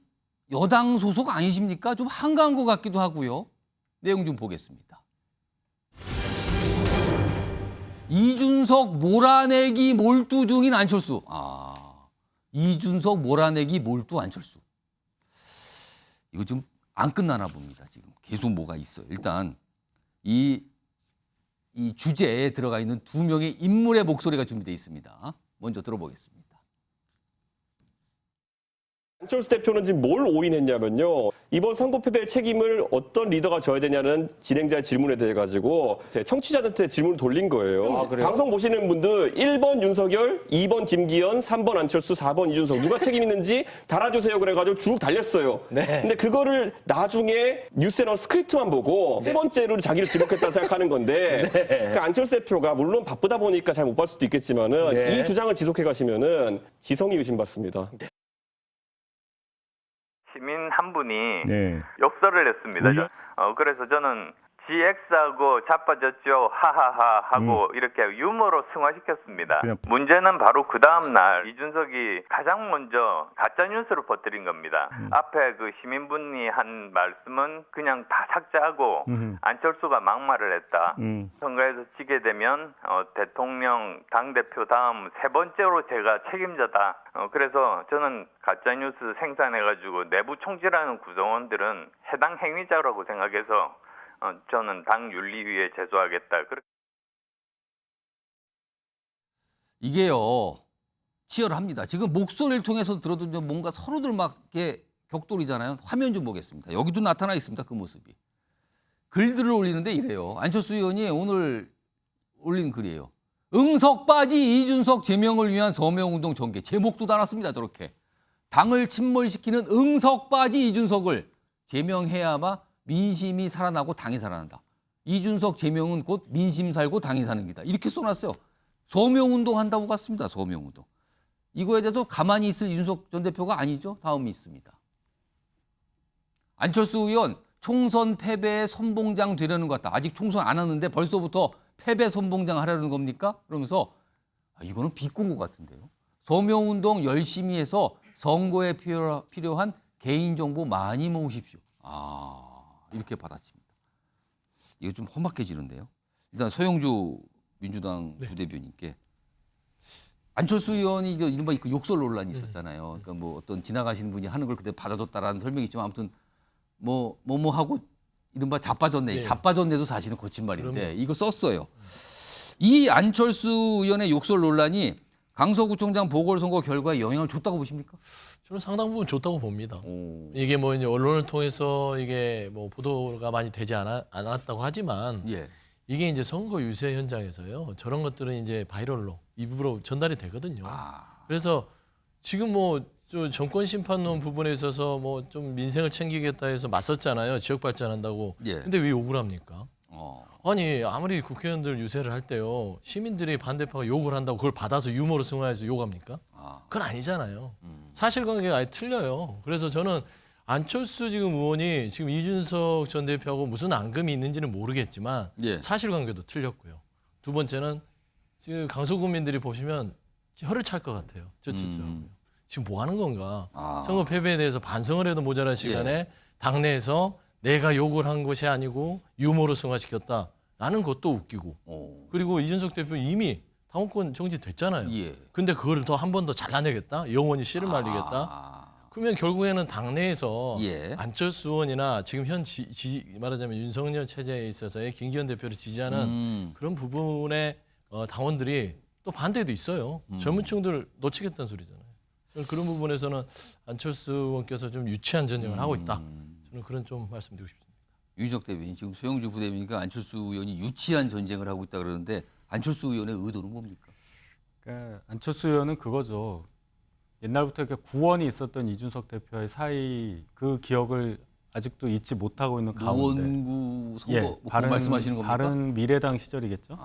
여당 소속 아니십니까? 좀 한가한 것 같기도 하고요. 내용 좀 보겠습니다. 이준석 몰아내기 몰두 중인 안철수. 이준석 몰아내기 몰두 안철수. 이거 좀 안 끝나나 봅니다. 지금 계속 뭐가 있어요. 일단 이 주제에 들어가 있는 두 명의 인물의 목소리가 준비되어 있습니다. 먼저 들어보겠습니다. 안철수 대표는 지금 뭘 오인했냐면요. 이번 선거 패배의 책임을 어떤 리더가 져야 되냐는 진행자의 질문에 대해 가지고 청취자들한테 질문을 돌린 거예요. 방송 보시는 분들 1번 윤석열, 2번 김기현, 3번 안철수, 4번 이준석 누가 책임 있는지 달아주세요 그래가지고 쭉 달렸어요. 근데 그거를 나중에 뉴스에 나온 스크립트만 보고 세 번째로 자기를 지목했다고 생각하는 건데 그러니까 안철수 대표가 물론 바쁘다 보니까 잘 못 볼 수도 있겠지만은 이 주장을 지속해 가시면은 지성이 의심받습니다. 시민 한 분이 욕설을 했습니다. 그래서 저는 GX하고 자빠졌죠 하하하 하고 이렇게 유머로 승화시켰습니다. 문제는 바로 그 다음 날 이준석이 가장 먼저 가짜 뉴스를 퍼뜨린 겁니다. 앞에 그 시민분이 한 말씀은 그냥 다 삭제하고 안철수가 막말을 했다. 선거에서 지게 되면 대통령 당대표 다음 세 번째로 제가 책임자다. 그래서 저는 가짜 뉴스 생산해가지고 내부 총질하는 구성원들은 해당 행위자라고 생각해서 저는 당 윤리위에 제소하겠다. 이게요 치열합니다. 지금 목소리를 통해서 들어도 뭔가 서로들 막 이렇게 격돌이잖아요. 화면 좀 보겠습니다. 여기도 나타나 있습니다. 그 모습이. 글들을 올리는데 이래요. 안철수 의원이 오늘 올린 글이에요. 응석 빠지 이준석 제명을 위한 서명운동 전개. 제목도 달았습니다. 저렇게. 당을 침몰시키는 응석 빠지 이준석을 제명해야만 민심이 살아나고 당이 살아난다. 이준석 제명은 곧 민심 살고 당이 사는 기다. 이렇게 써놨어요. 서명운동 한다고 갔습니다. 서명운동. 이거에 대해서 가만히 있을 이준석 전 대표가 아니죠. 다음이 있습니다. 안철수 의원 총선 패배의 선봉장 되려는 것 같다. 아직 총선 안 하는데 벌써부터 패배 선봉장 하려는 겁니까? 그러면서 이거는 비꼰 것 같은데요. 서명운동 열심히 해서 선거에 필요한 개인정보 많이 모으십시오. 이렇게 받아칩니다. 이거 좀 험악해지는데요. 일단 서영주 민주당 부대변인께 안철수 의원이 이른바 그 욕설 논란이 있었잖아요. 그러니까 뭐 어떤 지나가시는 분이 하는 걸 그때 받아줬다라는 설명이 있지만 아무튼 뭐 하고 이른바 자빠졌네. 자빠졌네도 사실은 거짓말인데 이거 썼어요. 이 안철수 의원의 욕설 논란이 강서구청장 보궐선거 결과에 영향을 줬다고 보십니까? 저는 상당 부분 줬다고 봅니다. 이게 뭐 이제 언론을 통해서 이게 뭐 보도가 많이 되지 않았다고 하지만 이게 이제 선거 유세 현장에서요. 저런 것들은 이제 바이럴로 일부러 전달이 되거든요. 그래서 지금 뭐 정권 심판론 부분에 있어서 뭐 좀 민생을 챙기겠다 해서 맞섰잖아요. 지역 발전한다고. 근데 왜 욕을 합니까? 아니 아무리 국회의원들 유세를 할 때요. 시민들이 반대파가 욕을 한다고 그걸 받아서 유머로 승화해서 욕합니까? 그건 아니잖아요. 사실관계가 아예 틀려요. 그래서 저는 안철수 지금 의원이 지금 이준석 전 대표하고 무슨 앙금이 있는지는 모르겠지만 사실관계도 틀렸고요. 두 번째는 지금 강서구민들이 보시면 혀를 찰 것 같아요. 지금 뭐 하는 건가? 선거 패배에 대해서 반성을 해도 모자란 시간에 당내에서 내가 욕을 한 것이 아니고 유머로 승화시켰다라는 것도 웃기고 그리고 이준석 대표 이미 당원권 정지됐잖아요. 근데 그걸 더 한 번 더 잘라내겠다? 영원히 씨를 말리겠다? 그러면 결국에는 당내에서 안철수 의원이나 지금 말하자면 윤석열 체제에 있어서의 김기현 대표를 지지하는 그런 부분의 당원들이 또 반대도 있어요. 젊은 층들 놓치겠다는 소리잖아요. 그런 부분에서는 안철수 의원께서 좀 유치한 전쟁을 하고 있다. 저는 그런 좀 말씀드리고 싶습니다. 유희석 대변인, 지금 소영주 부대변인과 안철수 의원이 유치한 전쟁을 하고 있다 그러는데 안철수 의원의 의도는 뭡니까? 그러니까 안철수 의원은 그거죠. 옛날부터 이렇게 구원이 있었던 이준석 대표의 사이 그 기억을 아직도 잊지 못하고 있는 가운데. 노원구 선거 말씀하시는 겁니까? 바른 미래당 시절이겠죠.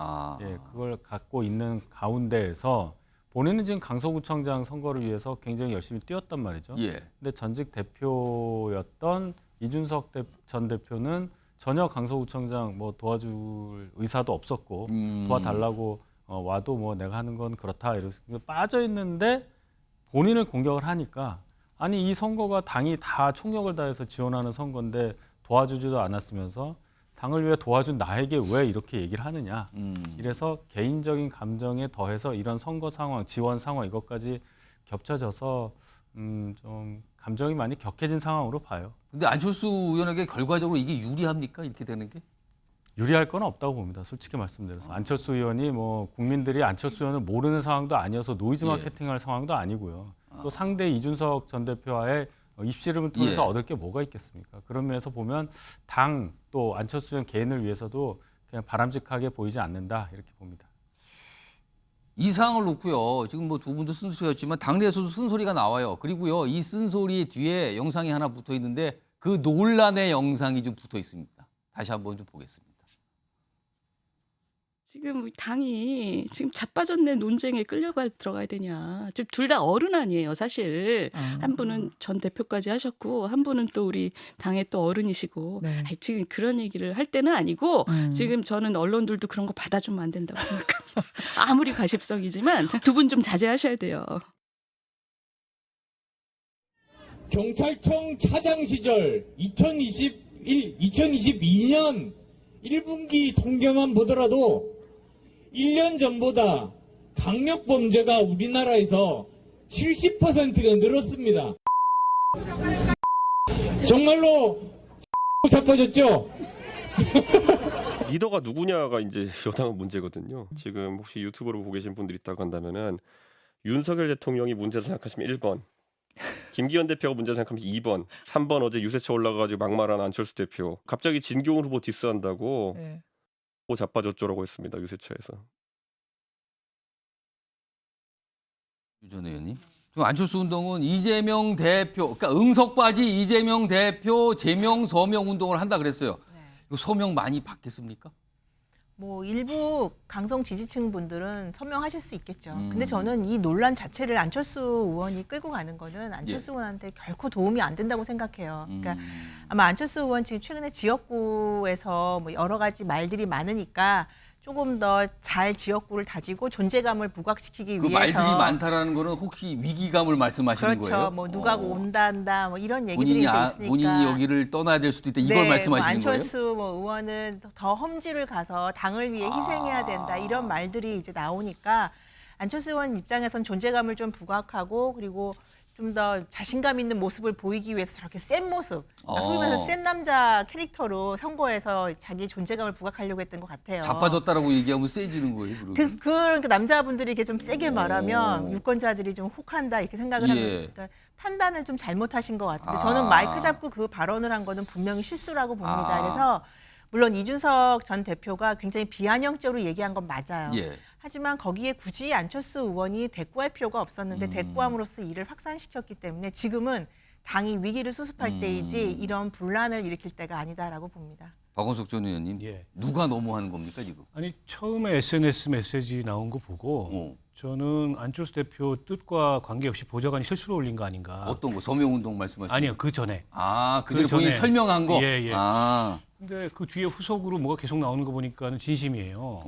그걸 갖고 있는 가운데에서 본인은 지금 강서구청장 선거를 위해서 굉장히 열심히 뛰었단 말이죠. 근데 전직 대표였던 이준석 전 대표는 전혀 강서구청장 뭐 도와줄 의사도 없었고 도와달라고 와도 뭐 내가 하는 건 그렇다 이러면서 빠져 있는데 본인을 공격을 하니까 아니 이 선거가 당이 다 총력을 다해서 지원하는 선거인데 도와주지도 않았으면서 당을 위해 도와준 나에게 왜 이렇게 얘기를 하느냐. 이래서 개인적인 감정에 더해서 이런 선거 상황, 지원 상황 이것까지 겹쳐져서 좀 감정이 많이 격해진 상황으로 봐요. 근데 안철수 의원에게 결과적으로 이게 유리합니까? 이렇게 되는 게? 유리할 건 없다고 봅니다. 솔직히 말씀드려서. 안철수 의원이 뭐 국민들이 안철수 의원을 모르는 상황도 아니어서 노이즈 마케팅할 상황도 아니고요. 또 상대 이준석 전 대표와의 입씨름을 통해서 얻을 게 뭐가 있겠습니까? 그런 면에서 보면 당 또 안철수 의원 개인을 위해서도 그냥 바람직하게 보이지 않는다 이렇게 봅니다. 이 사항을 놓고요. 지금 뭐 두 분도 쓴소리였지만 당내에서도 쓴소리가 나와요. 그리고요. 이 쓴소리 뒤에 영상이 하나 붙어 있는데 그 논란의 영상이 좀 붙어 있습니다. 다시 한번 좀 보겠습니다. 지금 당이 지금 자빠졌네 논쟁에 들어가야 되냐. 지금 둘 다 어른 아니에요, 사실. 한 분은 전 대표까지 하셨고 한 분은 또 우리 당의 또 어른이시고 지금 그런 얘기를 할 때는 아니고 지금 저는 언론들도 그런 거 받아주면 안 된다고 생각합니다. 아무리 가십성이지만 두 분 좀 자제하셔야 돼요. 경찰청 차장 시절 2022년 1분기 통계만 보더라도 1년 전보다 강력범죄가 우리나라에서 70%가 늘었습니다. 정말로 자빠졌죠? 리더가 누구냐가 이제 여당은 문제거든요. 지금 혹시 유튜브로 보고 계신 분들이 있다고 한다면은 윤석열 대통령이 문제다 생각하시면 1번, 김기현 대표가 문제다 생각하면 2번, 3번 어제 유세차 올라가가지고 막말한 안철수 대표. 갑자기 진교훈 후보 디스한다고 자빠졌죠라고 했습니다. 유세차에서. 유 전 의원님. 그럼 안철수 운동은 이재명 대표, 그러니까 응석바지 이재명 대표 제명 서명 운동을 한다 그랬어요. 이거 서명 많이 받겠습니까? 뭐 일부 강성 지지층 분들은 서명하실 수 있겠죠. 근데 저는 이 논란 자체를 안철수 의원이 끌고 가는 거는 안철수 의원한테 결코 도움이 안 된다고 생각해요. 그러니까 아마 안철수 의원 지금 최근에 지역구에서 뭐 여러 가지 말들이 많으니까 조금 더 잘 지역구를 다지고 존재감을 부각시키기 그 위해서 말들이 많다라는 거는 혹시 위기감을 말씀하시는 그렇죠. 거예요? 뭐 누가 온다 뭐 이런 얘기들이 이제 있으니까 본인이 여기를 떠나야 될 수도 있다 이걸 네, 말씀하시는 뭐 거예요? 안철수 뭐 의원은 더 험지를 가서 당을 위해 희생해야 된다 이런 말들이 이제 나오니까 안철수 의원 입장에선 존재감을 좀 부각하고 그리고 좀 더 자신감 있는 모습을 보이기 위해서 저렇게 센 모습, 그러니까 소위 말해서 센 남자 캐릭터로 선거에서 자기 존재감을 부각하려고 했던 것 같아요. 자빠졌다라고 얘기하면 세지는 거예요. 그러니까 남자분들이 이렇게 좀 세게 말하면 유권자들이 좀 혹한다 이렇게 생각을 하는 그러니까 판단을 좀 잘못하신 것 같은데 저는 마이크 잡고 그 발언을 한 거는 분명히 실수라고 봅니다. 그래서 물론 이준석 전 대표가 굉장히 비아냥적으로 얘기한 건 맞아요. 하지만 거기에 굳이 안철수 의원이 대꾸할 필요가 없었는데 대꾸함으로써 일을 확산시켰기 때문에 지금은 당이 위기를 수습할 때이지 이런 분란을 일으킬 때가 아니다라고 봅니다. 박원석 전 의원님, 누가 너무하는 겁니까 지금? 아니 처음에 SNS 메시지 나온 거 보고 저는 안철수 대표 뜻과 관계없이 보좌관이 실수로 올린 거 아닌가. 어떤 거? 서명운동 말씀하시는 아니요, 그 전에. 그 전에 본인이 설명한 거? 예. 근데 그 뒤에 후속으로 뭐가 계속 나오는 거 보니까는 진심이에요.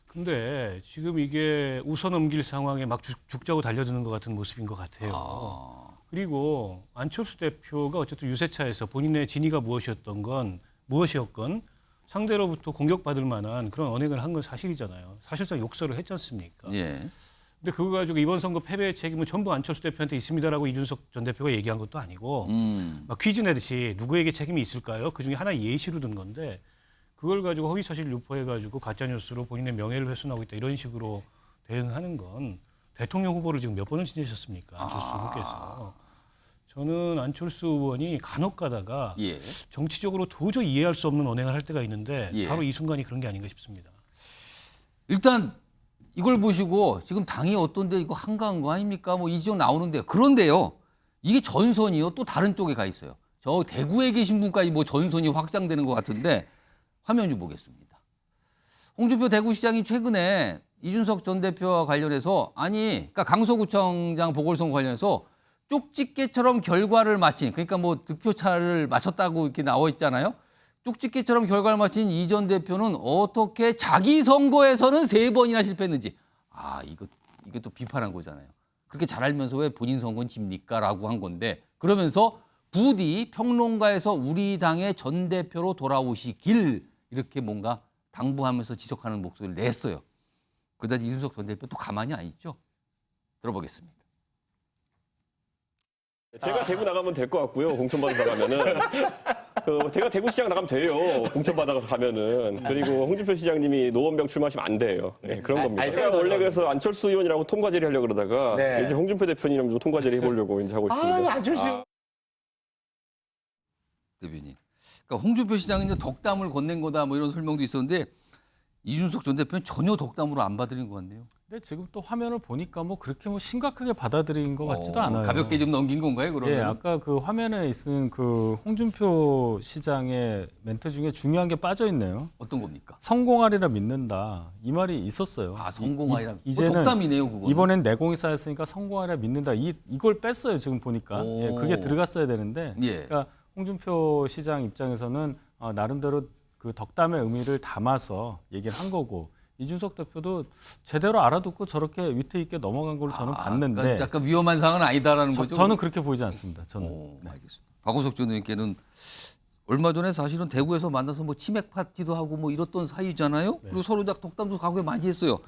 근데 지금 이게 웃어 넘길 상황에 막 죽자고 달려드는 것 같은 모습인 것 같아요. 그리고 안철수 대표가 어쨌든 유세차에서 본인의 진위가 무엇이었건 상대로부터 공격받을 만한 그런 언행을 한 건 사실이잖아요. 사실상 욕설을 했지 않습니까? 근데 그거 가지고 이번 선거 패배의 책임은 전부 안철수 대표한테 있습니다라고 이준석 전 대표가 얘기한 것도 아니고 막 퀴즈 내듯이 누구에게 책임이 있을까요? 그중에 하나 예시로 든 건데 그걸 가지고 허위사실 유포해가지고 가짜뉴스로 본인의 명예를 훼손하고 있다 이런 식으로 대응하는 건 대통령 후보를 지금 몇 번을 지내셨습니까? 안철수 후보께서. 저는 안철수 의원이 간혹 가다가 정치적으로 도저히 이해할 수 없는 언행을 할 때가 있는데 바로 이 순간이 그런 게 아닌가 싶습니다. 일단 이걸 보시고 지금 당이 어떤데 이거 한가한 거 아닙니까? 뭐 이 지역 나오는데요. 그런데요. 이게 전선이요. 또 다른 쪽에 가 있어요. 저 대구에 계신 분까지 뭐 전선이 확장되는 것 같은데 화면 좀 보겠습니다. 홍준표 대구시장이 최근에 이준석 전 대표와 관련해서 그러니까 강서구청장 보궐선거 관련해서 쪽집게처럼 결과를 마친 그러니까 뭐 득표차를 맞췄다고 이렇게 나와 있잖아요. 쪽집게처럼 결과를 마친 이 전 대표는 어떻게 자기 선거에서는 3번이나 실패했는지 이게 또 비판한 거잖아요. 그렇게 잘 알면서 왜 본인 선거는 집니까?라고 한 건데 그러면서 부디 평론가에서 우리 당의 전 대표로 돌아오시길 이렇게 뭔가 당부하면서 지적하는 목소리를 냈어요. 그러자 이준석 전 대표 또 가만히 안 있죠. 들어보겠습니다. 제가 대구 나가면 될 것 같고요. 공천받으러 가면은. 제가 대구시장 나가면 돼요. 공천받아서 가면은. 그리고 홍준표 시장님이 노원병 출마하시면 안 돼요. 그런 겁니다. 제가 원래 그래서 안철수 의원이라고 통과제리 하려고 그러다가 이제 홍준표 대표님이랑 좀 통과제리 해보려고 이제 하고 있습니다. 안철수 대표님. 그러니까 홍준표 시장은 이제 덕담을 건넨 거다 뭐 이런 설명도 있었는데 이준석 전 대표는 전혀 덕담으로 안 받아들인 것 같네요. 근데 지금 또 화면을 보니까 뭐 그렇게 뭐 심각하게 받아들인 것 같지도 않아요. 가볍게 좀 넘긴 건가요, 그러면? 아까 그 화면에 있는 그 홍준표 시장의 멘트 중에 중요한 게 빠져 있네요. 어떤 겁니까? 성공하리라 믿는다. 이 말이 있었어요. 성공하리라. 이제는 덕담이네요, 그거. 이번엔 내공이 쌓였으니까 성공하리라 믿는다. 이걸 뺐어요, 지금 보니까. 그게 들어갔어야 되는데. 그러니까 홍준표 시장 입장에서는 나름대로 그 덕담의 의미를 담아서 얘기를 한 거고 이준석 대표도 제대로 알아듣고 저렇게 위트 있게 넘어간 걸로 저는 봤는데 그러니까 약간 위험한 상황은 아니다라는 거죠? 저는 그렇게 보이지 않습니다. 저는. 알겠습니다. 박원석 전 의원께는 얼마 전에 사실은 대구에서 만나서 뭐 치맥 파티도 하고 뭐 이랬던 사이잖아요. 그리고 서로 다 덕담도 과거에 많이 했어요.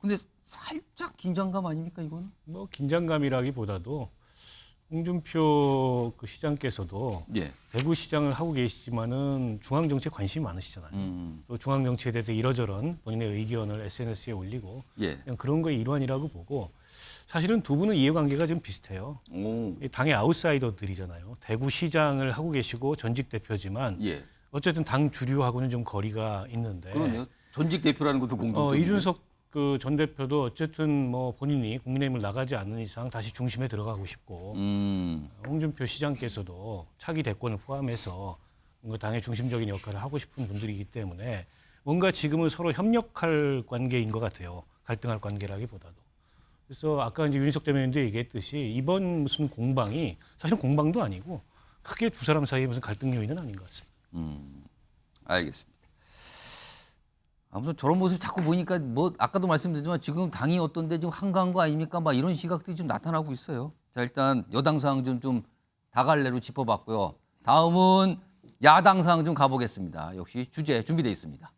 근데 살짝 긴장감 아닙니까 이거는? 뭐 긴장감이라기보다도 홍준표 그 시장께서도 대구시장을 하고 계시지만은 중앙 정치에 관심이 많으시잖아요. 또 중앙 정치에 대해서 이러저런 본인의 의견을 SNS에 올리고 그냥 그런 거의 일환이라고 보고 사실은 두 분은 이해관계가 좀 비슷해요. 당의 아웃사이더들이잖아요. 대구시장을 하고 계시고 전직 대표지만 어쨌든 당 주류하고는 좀 거리가 있는데. 그러네요. 전직 대표라는 것도 공통점이에요. 이준석 그 전 대표도 어쨌든 뭐 본인이 국민의힘을 나가지 않는 이상 다시 중심에 들어가고 싶고 홍준표 시장께서도 차기 대권을 포함해서 뭔가 당의 중심적인 역할을 하고 싶은 분들이기 때문에 뭔가 지금은 서로 협력할 관계인 것 같아요. 갈등할 관계라기보다도. 그래서 아까 이제 윤희석 대변인도 얘기했듯이 이번 무슨 공방이 사실은 공방도 아니고 크게 두 사람 사이에 무슨 갈등 요인은 아닌 것 같습니다. 알겠습니다. 아무튼 저런 모습 자꾸 보니까 뭐 아까도 말씀드렸지만 지금 당이 어떤데 지금 한가한 거 아닙니까? 막 이런 시각들이 좀 나타나고 있어요. 자, 일단 여당 상황 좀 다갈래로 짚어봤고요. 다음은 야당 상황 좀 가보겠습니다. 역시 주제 준비되어 있습니다.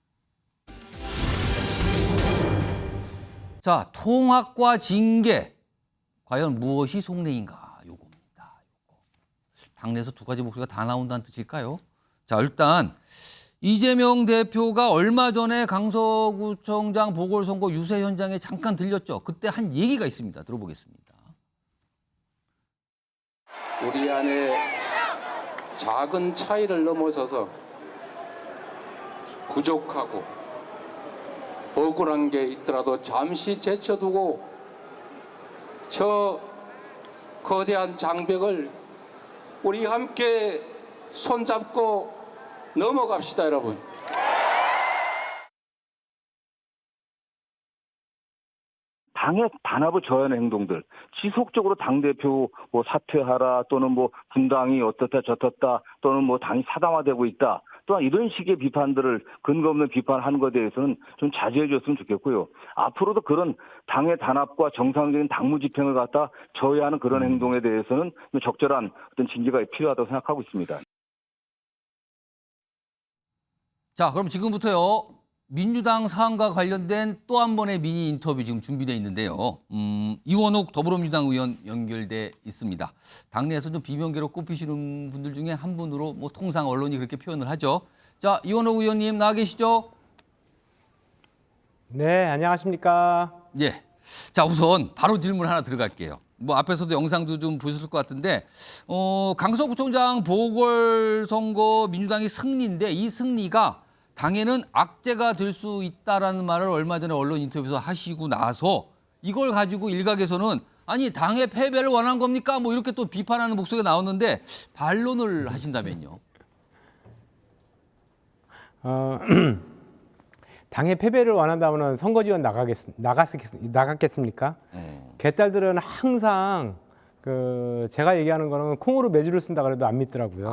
자, 통합과 징계 과연 무엇이 속내인가? 요겁니다. 당내에서 두 가지 목소리가 다 나온다는 뜻일까요? 자, 일단 이재명 대표가 얼마 전에 강서구청장 보궐선거 유세 현장에 잠깐 들렸죠. 그때 한 얘기가 있습니다. 들어보겠습니다. 우리 안에 작은 차이를 넘어서서 부족하고 억울한 게 있더라도 잠시 제쳐두고 저 거대한 장벽을 우리 함께 손잡고 넘어갑시다, 여러분. 당의 단합을 저하는 행동들, 지속적으로 당대표 뭐 사퇴하라 또는 뭐 분당이 어떻다 저떻다 또는 뭐 당이 사당화되고 있다. 또한 이런 식의 비판들을 근거 없는 비판하는 것에 대해서는 좀 자제해 줬으면 좋겠고요. 앞으로도 그런 당의 단합과 정상적인 당무 집행을 갖다 저해하는 그런 행동에 대해서는 적절한 어떤 징계가 필요하다고 생각하고 있습니다. 자, 그럼 지금부터요. 민주당 사안과 관련된 또 한 번의 미니 인터뷰 지금 준비되어 있는데요. 이원욱 더불어민주당 의원 연결돼 있습니다. 당내에서 좀 비명계로 꼽히시는 분들 중에 한 분으로 뭐 통상 언론이 그렇게 표현을 하죠. 자, 이원욱 의원님 나와 계시죠? 네, 안녕하십니까? 예. 자, 우선 바로 질문 하나 들어갈게요. 뭐 앞에서도 영상도 좀 보셨을 것 같은데 강서구청장 보궐선거 민주당이 승리인데 이 승리가 당에는 악재가 될 수 있다라는 말을 얼마 전에 언론 인터뷰에서 하시고 나서 이걸 가지고 일각에서는 아니 당의 패배를 원한 겁니까? 뭐 이렇게 또 비판하는 목소리가 나오는데 반론을 하신다면요. 당의 패배를 원한다면 선거 지원 나갔겠습니까? 개딸들은 항상 제가 얘기하는 거는 콩으로 매주를 쓴다 그래도 안 믿더라고요.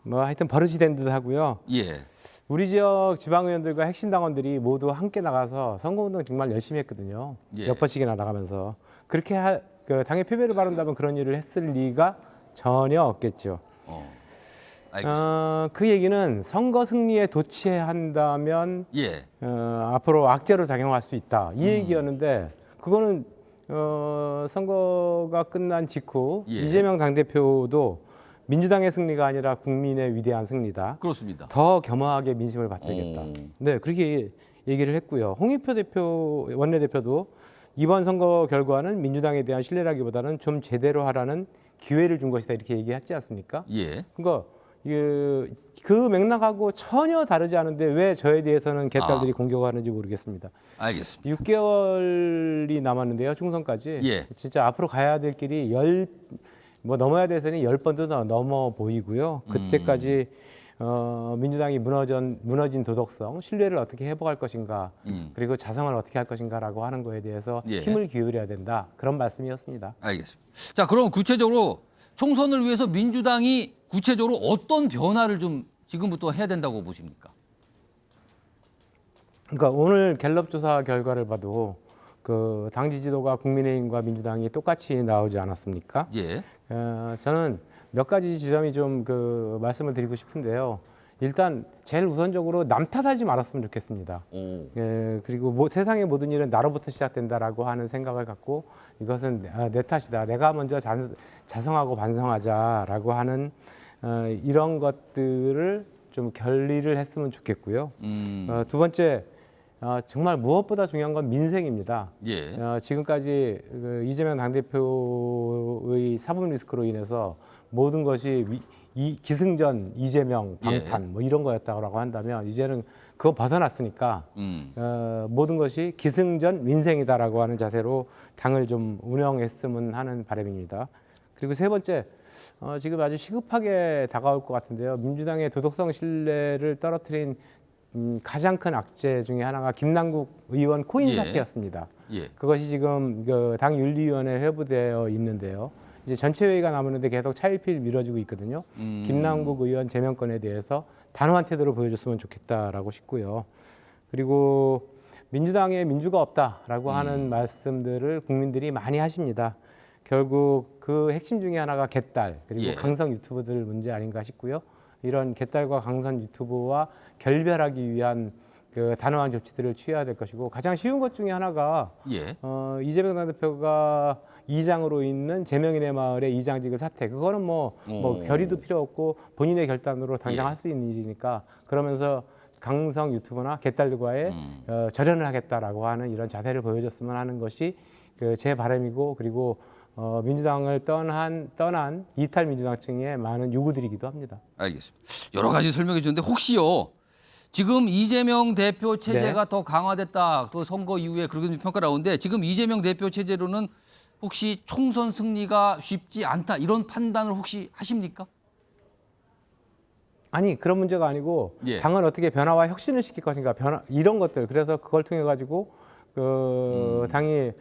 뭐 하여튼 버릇이 된 듯 하고요. 예. 우리 지역 지방의원들과 핵심 당원들이 모두 함께 나가서 선거운동 정말 열심히 했거든요. 예. 몇 번씩이나 나가면서. 그렇게 당의 패배를 바란다면 그런 일을 했을 리가 전혀 없겠죠. 그 얘기는 선거 승리에 도취해야 한다면 예. 앞으로 악재로 작용할 수 있다. 이 얘기였는데 그거는 선거가 끝난 직후 예. 이재명 당대표도 민주당의 승리가 아니라 국민의 위대한 승리다. 그렇습니다. 더 겸허하게 민심을 받들겠다. 네, 그렇게 얘기를 했고요. 홍익표 원내대표도 이번 선거 결과는 민주당에 대한 신뢰라기보다는 좀 제대로 하라는 기회를 준 것이다 이렇게 얘기했지 않습니까? 예. 그러니까 그 맥락하고 전혀 다르지 않은데 왜 저에 대해서는 개딸들이 공격하는지 모르겠습니다. 알겠습니다. 6개월이 남았는데요, 충선까지. 예. 진짜 앞으로 가야 될 길이 넘어야 돼서는 10번도 더 넘어 보이고요. 그때까지 민주당이 무너진 도덕성, 신뢰를 어떻게 회복할 것인가, 그리고 자성을 어떻게 할 것인가라고 하는 거에 대해서 예. 힘을 기울여야 된다. 그런 말씀이었습니다. 알겠습니다. 자, 그럼 구체적으로 총선을 위해서 민주당이 구체적으로 어떤 변화를 좀 지금부터 해야 된다고 보십니까? 그러니까 오늘 갤럽 조사 결과를 봐도 당 지지도가 국민의힘과 민주당이 똑같이 나오지 않았습니까? 예. 저는 몇 가지 지점이 좀 말씀을 드리고 싶은데요. 일단 제일 우선적으로 남 탓하지 말았으면 좋겠습니다. 그리고 세상의 모든 일은 나로부터 시작된다라고 하는 생각을 갖고 이것은 내 탓이다. 내가 먼저 자성하고 반성하자라고 하는 이런 것들을 좀 결의를 했으면 좋겠고요. 두 번째, 정말 무엇보다 중요한 건 민생입니다. 예. 지금까지 이재명 당대표의 사법 리스크로 인해서 모든 것이 이 기승전 이재명 방탄 뭐 이런 거였다고 한다면 이제는 그거 벗어났으니까 모든 것이 기승전 민생이다라고 하는 자세로 당을 좀 운영했으면 하는 바람입니다. 그리고 세 번째, 지금 아주 시급하게 다가올 것 같은데요. 민주당의 도덕성 신뢰를 떨어뜨린 가장 큰 악재 중에 하나가 김남국 의원 코인 사태였습니다. 그것이 지금 그 당 윤리위원회 회부되어 있는데요. 이제 전체 회의가 남았는데 계속 차일피일 미뤄지고 있거든요. 김남국 의원 제명권에 대해서 단호한 태도를 보여줬으면 좋겠다라고 싶고요. 그리고 민주당에 민주가 없다라고 하는 말씀들을 국민들이 많이 하십니다. 결국 그 핵심 중에 하나가 개딸 그리고 강성 유튜버들 문제 아닌가 싶고요. 이런 개딸과 강성 유튜버와 결별하기 위한 그 단호한 조치들을 취해야 될 것이고 가장 쉬운 것 중에 하나가 이재명 당대표가 이장으로 있는 제명인의 마을의 이장직을 사퇴. 그거는 뭐 결의도 필요 없고 본인의 결단으로 당장 할 수 있는 일이니까 그러면서 강성 유튜버나 개딸들과의 절연을 하겠다라고 하는 이런 자세를 보여줬으면 하는 것이 그 제 바람이고 그리고 민주당을 떠난 이탈 민주당층의 많은 요구들이기도 합니다. 알겠습니다. 여러 가지 설명해 주는데 혹시요. 지금 이재명 대표 체제가 더 강화됐다. 그 선거 이후에 그렇게 평가 나오는데 지금 이재명 대표 체제로는 혹시 총선 승리가 쉽지 않다. 이런 판단을 혹시 하십니까? 아니 그런 문제가 아니고 당은 어떻게 변화와 혁신을 시킬 것인가 이런 것들. 그래서 그걸 통해 가지고 그 당이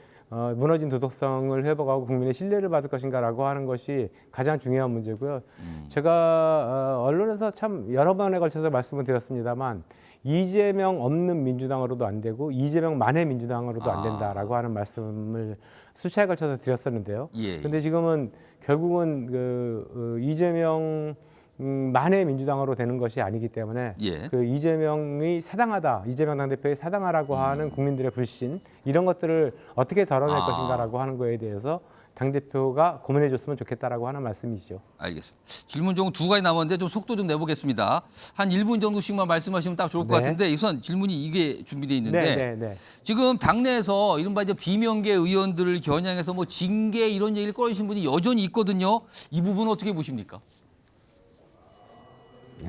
무너진 도덕성을 회복하고 국민의 신뢰를 받을 것인가라고 하는 것이 가장 중요한 문제고요. 제가 언론에서 참 여러 번에 걸쳐서 말씀을 드렸습니다만 이재명 없는 민주당으로도 안 되고 이재명만의 민주당으로도 안 된다라고 하는 말씀을 수차에 걸쳐서 드렸었는데요. 그런데 지금은 결국은 그 이재명 만의 민주당으로 되는 것이 아니기 때문에 그 이재명이 사당하다, 이재명 당대표의 사당하라고 하는 국민들의 불신 이런 것들을 어떻게 덜어낼 것인가라고 하는 거에 대해서 당대표가 고민해 줬으면 좋겠다라고 하는 말씀이죠. 알겠습니다. 질문 좀 두 가지 남았는데 좀 속도 좀 내보겠습니다. 한 1분 정도씩만 말씀하시면 딱 좋을 것 같은데 우선 질문이 이게 준비되어 있는데 지금 당내에서 이른바 이제 비명계 의원들을 겨냥해서 뭐 징계 이런 얘기를 꺼내신 분이 여전히 있거든요. 이 부분은 어떻게 보십니까?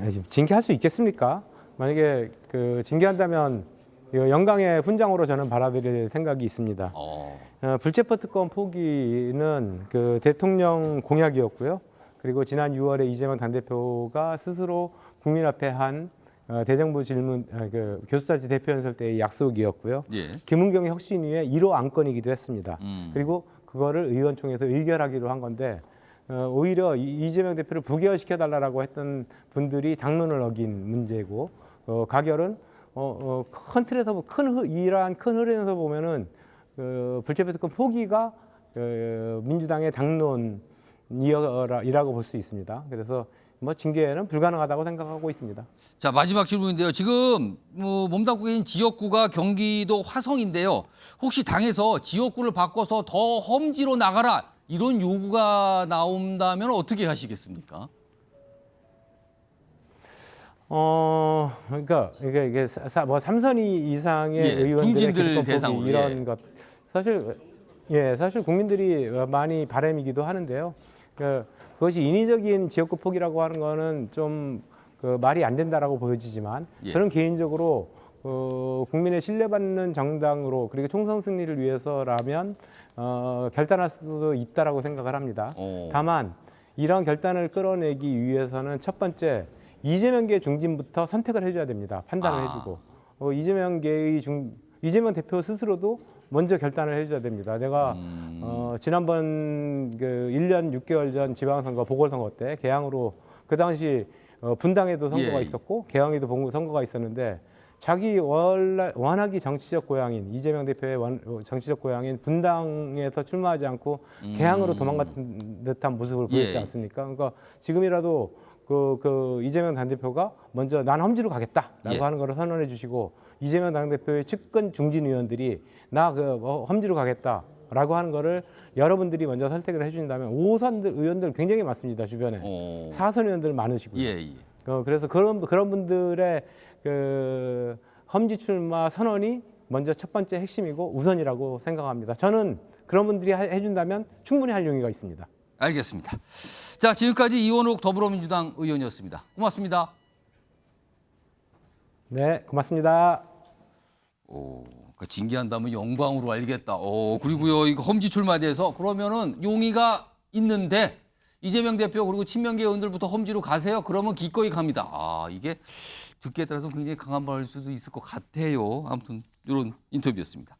지금 징계할 수 있겠습니까? 만약에 그 징계한다면 영광의 훈장으로 저는 받아들일 생각이 있습니다. 불체포 특권 포기는 그 대통령 공약이었고요. 그리고 지난 6월에 이재명 당대표가 스스로 국민 앞에 한 대정부 질문 그 교수단체 대표연설 때의 약속이었고요. 김은경의 혁신위의 1호 안건이기도 했습니다. 그리고 그거를 의원총회에서 의결하기로 한 건데 오히려 이재명 대표를 부결시켜달라고 했던 분들이 당론을 어긴 문제고 가결은 큰 틀에서 이러한 큰 흐름에서 보면은 불체포 특권 포기가 민주당의 당론이라고 볼 수 있습니다. 그래서 뭐 징계는 불가능하다고 생각하고 있습니다. 자 마지막 질문인데요. 지금 몸담고 계신 지역구가 경기도 화성인데요. 혹시 당에서 지역구를 바꿔서 더 험지로 나가라 이런 요구가 나온다면 어떻게 하시겠습니까? 그러니까 이게 뭐 3선이 이상의 의원들의 중진들 대상으로 이런 것 사실 국민들이 많이 바람이기도 하는데요. 그것이 인위적인 지역구 포기라고 하는 거는 좀 말이 안 된다라고 보여지지만 저는 개인적으로 국민의 신뢰받는 정당으로 그리고 총선 승리를 위해서라면 결단할 수도 있다라고 생각을 합니다. 다만 이런 결단을 끌어내기 위해서는 첫 번째 이재명계 중진부터 선택을 해줘야 됩니다. 판단을 해주고 이재명 대표 스스로도 먼저 결단을 해줘야 됩니다. 내가 지난번 그 1년 6개월 전 지방선거 보궐선거 때 개항으로 그 당시 분당에도 선거가 있었고 개항에도 선거가 있었는데 자기 워낙이 정치적 고향인 이재명 대표의 정치적 고향인 분당에서 출마하지 않고 개항으로 도망갔던 듯한 모습을 보였지 않습니까? 그러니까 지금이라도 그 이재명 당대표가 먼저 난 험지로 가겠다라고 하는 것을 선언해 주시고 이재명 당대표의 측근 중진 의원들이 나 험지로 가겠다라고 하는 것을 여러분들이 먼저 선택을 해주신다면 5선 의원들 굉장히 많습니다. 주변에 4선 의원들 많으시고요. 그래서 그런 분들의 그 험지 출마 선언이 먼저 첫 번째 핵심이고 우선이라고 생각합니다. 저는 그런 분들이 해준다면 충분히 할 용의가 있습니다. 알겠습니다. 자, 지금까지 이원욱 더불어민주당 의원이었습니다. 고맙습니다. 네, 고맙습니다. 그러니까 징계한다면 영광으로 알겠다. 그리고요, 이거 험지 출마돼서 그러면은 용의가 있는데 이재명 대표 그리고 친명계 의원들부터 험지로 가세요. 그러면 기꺼이 갑니다. 이게 듣기에 따라서 굉장히 강한 말일 수도 있을 것 같아요. 아무튼 이런 인터뷰였습니다.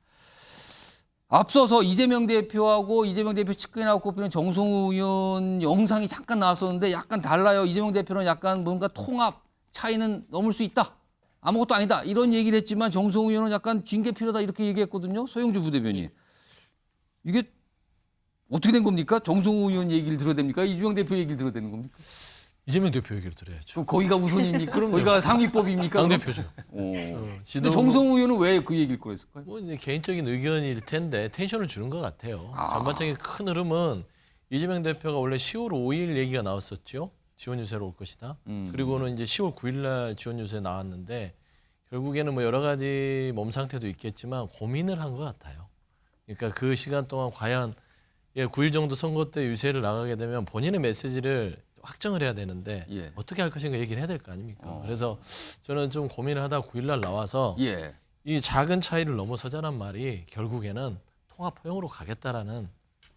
앞서서 이재명 대표하고 이재명 대표 측근하고 꼽히는 정성우 의원 영상이 잠깐 나왔었는데 약간 달라요. 이재명 대표는 약간 뭔가 통합 차이는 넘을 수 있다. 아무것도 아니다. 이런 얘기를 했지만 정성우 의원은 약간 징계 필요다 이렇게 얘기했거든요. 소영주 부대변인. 이게 어떻게 된 겁니까? 정성우 의원 얘기를 들어야 됩니까? 이재명 대표 얘기를 들어야 되는 겁니까? 이재명 대표 얘기를 들어야죠. 그럼 거기가 우선입니까? 거기가 상위법입니까? 당대표죠. 근데 정성우 의원은 왜 그 얘기를 꺼냈을까요? 뭐 이제 개인적인 의견일 텐데 텐션을 주는 것 같아요. 전반적인 큰 흐름은 이재명 대표가 원래 10월 5일 얘기가 나왔었죠. 지원 유세로 올 것이다. 그리고는 이제 10월 9일 날 지원 유세 나왔는데 결국에는 뭐 여러 가지 몸 상태도 있겠지만 고민을 한 것 같아요. 그러니까 그 시간 동안 과연 9일 정도 선거 때 유세를 나가게 되면 본인의 메시지를 확정을 해야 되는데 어떻게 할 것인가 얘기를 해야 될 거 아닙니까? 그래서 저는 좀 고민을 하다 9일 날 나와서 이 작은 차이를 넘어서자는 말이 결국에는 통합 포용으로 가겠다라는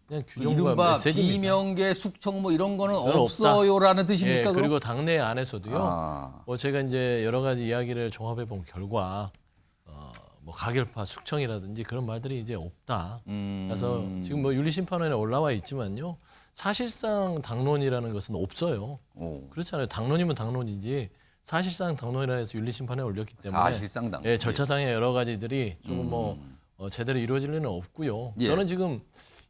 그냥 규정과 이른바 메시지입니다. 비명계 숙청 뭐 이런 거는 없어요라는 뜻입니까? 그리고 당내 안에서도요. 뭐 제가 이제 여러 가지 이야기를 종합해 본 결과 뭐 가결파 숙청이라든지 그런 말들이 이제 없다. 그래서 지금 뭐 윤리심판원에 올라와 있지만요. 사실상 당론이라는 것은 없어요. 그렇잖아요. 당론이면 당론이지 사실상 당론이라 해서 윤리심판에 올렸기 때문에 사실상 당론. 절차상의 여러 가지들이 조금 제대로 이루어질 리는 없고요. 저는 지금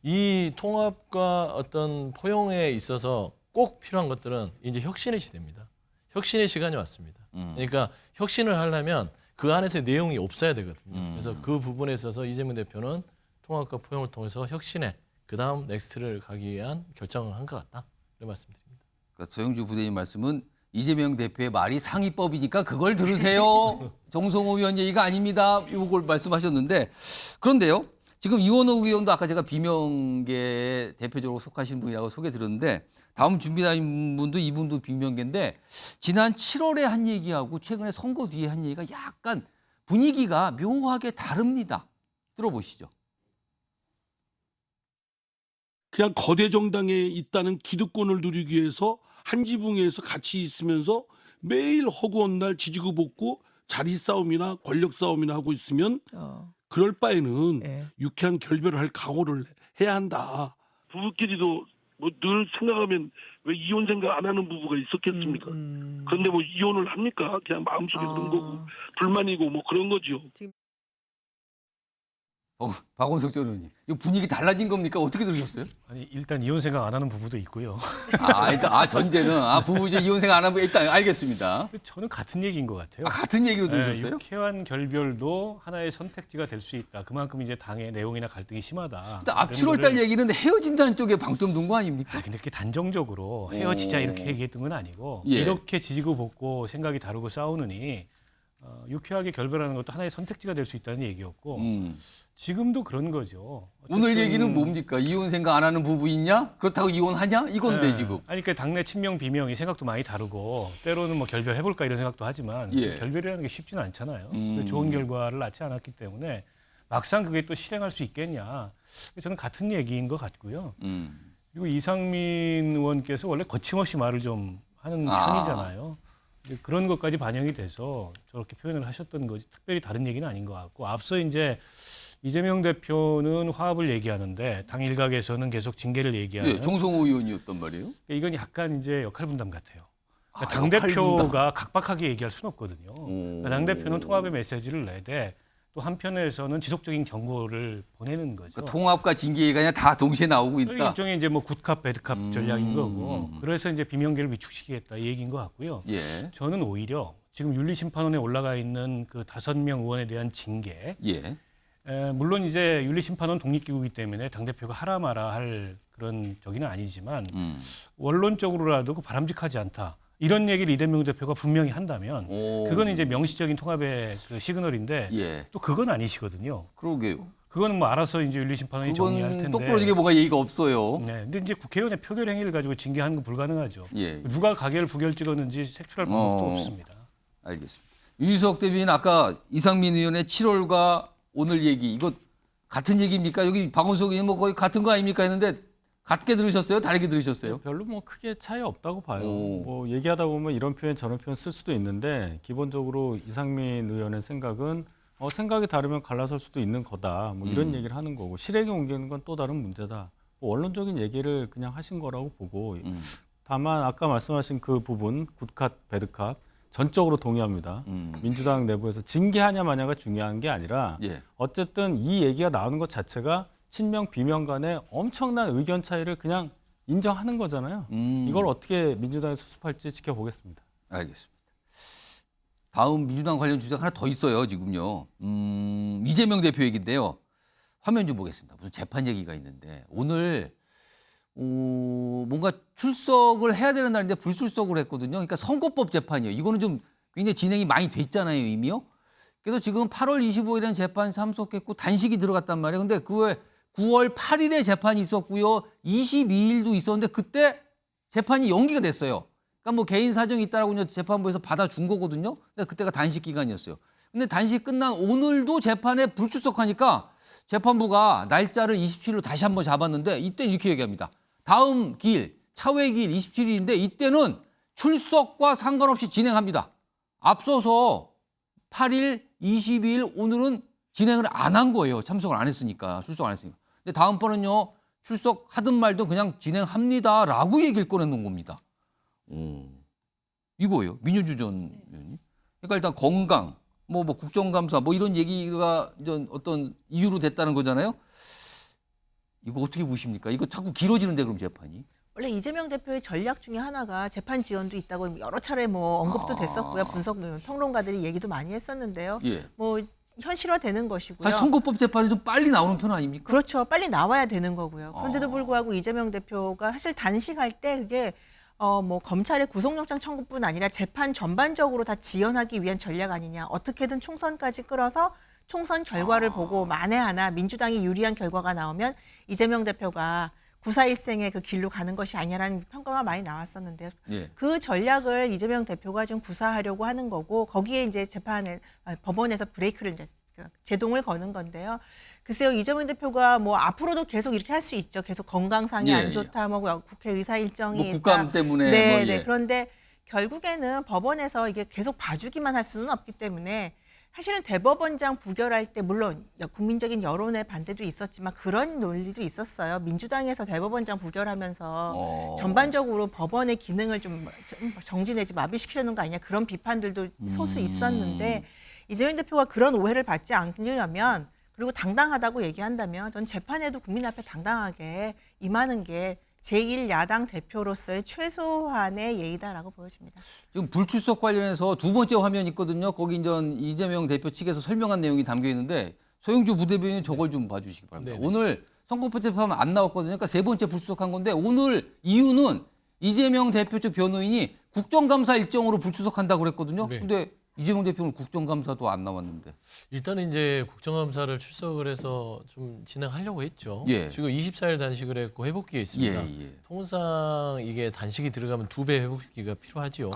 이 통합과 어떤 포용에 있어서 꼭 필요한 것들은 이제 혁신의 시대입니다. 혁신의 시간이 왔습니다. 그러니까 혁신을 하려면 그 안에서 내용이 없어야 되거든요. 그래서 그 부분에 있어서 이재명 대표는 통합과 포용을 통해서 혁신에 그다음 넥스트를 가기 위한 결정을 한 것 같다. 이런 말씀드립니다. 그러니까 소영주 부대님 말씀은 이재명 대표의 말이 상위법이니까 그걸 들으세요. 정성호 의원 얘기가 아닙니다. 이걸 말씀하셨는데 그런데요. 지금 이원호 의원도 아까 제가 비명계 대표적으로 속하신 분이라고 소개 들었는데 다음 준비된 분도 이분도 비명계인데 지난 7월에 한 얘기하고 최근에 선거 뒤에 한 얘기가 약간 분위기가 묘하게 다릅니다. 들어보시죠. 그냥 거대 정당에 있다는 기득권을 누리기 위해서 한 지붕에서 같이 있으면서 매일 허구한 날 지지고 볶고 자리 싸움이나 권력 싸움이나 하고 있으면 그럴 바에는 유쾌한 결별을 할 각오를 해야 한다. 부부끼리도 뭐 늘 생각하면 왜 이혼 생각 안 하는 부부가 있었겠습니까? 그런데 뭐 이혼을 합니까? 그냥 마음속에 그런 거고 불만이고 뭐 그런 거죠. 박원석 전 의원님, 이 분위기 달라진 겁니까? 어떻게 들으셨어요? 아니 일단 이혼 생각 안 하는 부부도 있고요. 일단 전제는 부부죠 이혼 생각 안 하는 부 일단 알겠습니다. 저는 같은 얘기인 것 같아요. 같은 얘기로 들으셨어요? 유쾌한 결별도 하나의 선택지가 될 수 있다. 그만큼 이제 당의 내용이나 갈등이 심하다. 앞 7월달 얘기는 헤어진다는 쪽에 방점 둔 거 아닙니까? 근데 그게 단정적으로 헤어지자 이렇게 얘기했던 건 아니고 이렇게 지지고 볶고 생각이 다르고 싸우느니 유쾌하게 결별하는 것도 하나의 선택지가 될 수 있다는 얘기였고 지금도 그런 거죠. 오늘 얘기는 뭡니까? 이혼 생각 안 하는 부부 있냐? 그렇다고 이혼하냐? 이건데 지금. 그러니까 당내 친명 비명이 생각도 많이 다르고 때로는 뭐 결별해볼까 이런 생각도 하지만 결별이라는 게 쉽지는 않잖아요. 좋은 결과를 낳지 않았기 때문에 막상 그게 또 실행할 수 있겠냐. 저는 같은 얘기인 것 같고요. 그리고 이상민 의원께서 원래 거침없이 말을 좀 하는 편이잖아요. 그런 것까지 반영이 돼서 저렇게 표현을 하셨던 거지 특별히 다른 얘기는 아닌 것 같고 앞서 이제 이재명 대표는 화합을 얘기하는데 당 일각에서는 계속 징계를 얘기하는 정성호 의원이었단 말이에요. 이건 약간 이제 역할 분담 같아요. 그러니까 당 대표가 각박하게 얘기할 수는 없거든요. 그러니까 당 대표는 통합의 메시지를 내되 또 한편에서는 지속적인 경고를 보내는 거죠. 그러니까 통합과 징계가 그냥 다 동시에 나오고 있다. 일종의 이제 뭐 굿캅 배드캅 전략인 거고. 그래서 이제 비명계를 위축시키겠다 이 얘기인 것 같고요. 저는 오히려 지금 윤리심판원에 올라가 있는 그 5명 의원에 대한 징계. 물론 이제 윤리심판원 독립기구이기 때문에 당대표가 하라 마라 할 그런 저기는 아니지만 원론적으로라도 바람직하지 않다. 이런 얘기를 이재명 대표가 분명히 한다면 그건 이제 명시적인 통합의 그 시그널인데 또 그건 아니시거든요. 그러게요. 그거는 뭐 알아서 이제 윤리심판원이 정리할 텐데. 똑부러지게 뭐가 얘기가 없어요. 네, 근데 이제 국회의원의 표결 행위를 가지고 징계하는 건 불가능하죠. 예. 누가 가결 부결 찍었는지 색출할 방법도 없습니다. 알겠습니다. 윤희석 대변인 아까 이상민 의원의 7월과 오늘 얘기 이거 같은 얘기입니까? 여기 박원석 의원 뭐 거의 같은 거 아닙니까 했는데 같게 들으셨어요? 다르게 들으셨어요? 별로 뭐 크게 차이 없다고 봐요. 뭐 얘기하다 보면 이런 표현 저런 표현 쓸 수도 있는데 기본적으로 이상민 의원의 생각은 생각이 다르면 갈라설 수도 있는 거다. 뭐 이런 얘기를 하는 거고 실행에 옮기는 건 또 다른 문제다. 뭐 원론적인 얘기를 그냥 하신 거라고 보고 다만 아까 말씀하신 그 부분 굿캅, 배드캅 전적으로 동의합니다. 민주당 내부에서 징계하냐 마냐가 중요한 게 아니라 어쨌든 이 얘기가 나오는 것 자체가 친명 비명 간의 엄청난 의견 차이를 그냥 인정하는 거잖아요. 이걸 어떻게 민주당이 수습할지 지켜보겠습니다. 알겠습니다. 다음 민주당 관련 주제가 하나 더 있어요. 지금요. 이재명 대표 얘기인데요. 화면 좀 보겠습니다. 무슨 재판 얘기가 있는데 오늘 뭔가 출석을 해야 되는 날인데 불출석을 했거든요. 그러니까 선거법 재판이에요. 이거는 좀 굉장히 진행이 많이 됐잖아요. 이미요. 그래서 지금 8월 25일에는 재판 참석했고 단식이 들어갔단 말이에요. 근데 그 후에 9월 8일에 재판이 있었고요. 22일도 있었는데 그때 재판이 연기가 됐어요. 그러니까 뭐 개인 사정이 있다라고 이제 재판부에서 받아준 거거든요. 근데 그때가 단식 기간이었어요. 근데 단식 끝난 오늘도 재판에 불출석하니까 재판부가 날짜를 27일로 다시 한번 잡았는데 이때 이렇게 얘기합니다. 다음 기일, 차후의 기일 27일인데 이때는 출석과 상관없이 진행합니다. 앞서서 8일, 22일 오늘은 진행을 안 한 거예요. 참석을 안 했으니까, 출석 안 했으니까. 근데 다음번은요, 출석하든 말든 그냥 진행합니다라고 얘기를 꺼내놓은 겁니다. 이거예요. 민현주 전 의원님. 그러니까 일단 건강, 뭐 국정감사, 뭐 이런 얘기가 이제 어떤 이유로 됐다는 거잖아요. 이거 어떻게 보십니까? 이거 자꾸 길어지는데 그럼 재판이? 원래 이재명 대표의 전략 중에 하나가 재판 지연도 있다고 여러 차례 뭐 언급도 됐었고요. 분석 평론가들이 얘기도 많이 했었는데요. 뭐 현실화되는 것이고요. 사실 선거법 재판이 좀 빨리 나오는 편 아닙니까? 그렇죠. 빨리 나와야 되는 거고요. 그런데도 불구하고 이재명 대표가 사실 단식할 때 그게 뭐 검찰의 구속영장 청구뿐 아니라 재판 전반적으로 다 지연하기 위한 전략 아니냐. 어떻게든 총선까지 끌어서 총선 결과를 보고 만에 하나 민주당이 유리한 결과가 나오면 이재명 대표가 구사일생의 그 길로 가는 것이 아니냐라는 평가가 많이 나왔었는데요. 그 전략을 이재명 대표가 지금 구사하려고 하는 거고 거기에 이제 법원에서 브레이크를 이제 제동을 거는 건데요. 글쎄요, 이재명 대표가 뭐 앞으로도 계속 이렇게 할 수 있죠. 계속 건강상이 안 좋다, 뭐 국회의사 일정이 뭐 국감 때문에. 네. 그런데 결국에는 법원에서 이게 계속 봐주기만 할 수는 없기 때문에 사실은 대법원장 부결할 때 물론 국민적인 여론의 반대도 있었지만 그런 논리도 있었어요. 민주당에서 대법원장 부결하면서 전반적으로 법원의 기능을 좀 정지 내지 마비시키려는 거 아니냐 그런 비판들도 소수 있었는데 이재명 대표가 그런 오해를 받지 않으려면 그리고 당당하다고 얘기한다면 전 재판에도 국민 앞에 당당하게 임하는 게 제1야당 대표로서의 최소한의 예의다라고 보여집니다. 지금 불출석 관련해서 두 번째 화면 있거든요. 거기 이제 이재명 대표 측에서 설명한 내용이 담겨 있는데 소영주 부대변인 저걸 좀 봐주시기 바랍니다. 네네. 오늘 선거법 재판 안 나왔거든요. 그러니까 세 번째 불출석한 건데 오늘 이유는 이재명 대표 측 변호인이 국정감사 일정으로 불출석한다고 그랬거든요. 근데 이재명 대표는 국정감사도 안 나왔는데. 일단은 이제 국정감사를 출석을 해서 좀 진행하려고 했죠. 지금 24일 단식을 했고 회복기가 있습니다. 통상 이게 단식이 들어가면 2배 회복기가 필요하지요.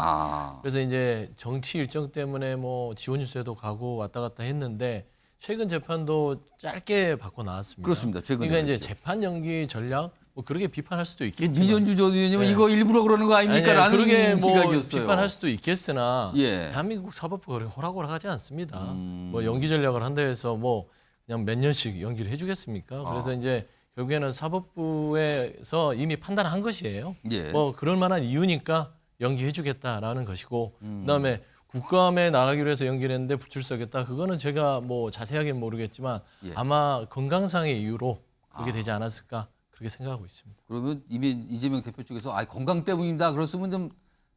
그래서 이제 정치 일정 때문에 뭐 지원 유세도 가고 왔다 갔다 했는데 최근 재판도 짧게 받고 나왔습니다. 그렇습니다. 최근에. 그러니까 이제 재판 연기 전략 뭐 그렇게 비판할 수도 있겠지만 민현주 전 의원님은 이거 일부러 그러는 거 아닙니까? 라는 그렇게 뭐 시각이었어요. 비판할 수도 있겠으나 대한민국 사법부가 그렇게 호락호락하지 않습니다. 뭐 연기 전략을 한다 해서 뭐 그냥 몇 년씩 연기를 해주겠습니까? 그래서 이제 결국에는 사법부에서 이미 판단한 것이에요. 뭐 그럴 만한 이유니까 연기해주겠다라는 것이고 그다음에 국감에 나가기로 해서 연기를 했는데 불출석했다. 그거는 제가 뭐 자세하게는 모르겠지만 아마 건강상의 이유로 그렇게 되지 않았을까. 그렇게 생각하고 있습니다. 그러면 이미 이재명 대표 쪽에서 건강 때문입니다. 그렇으면 좀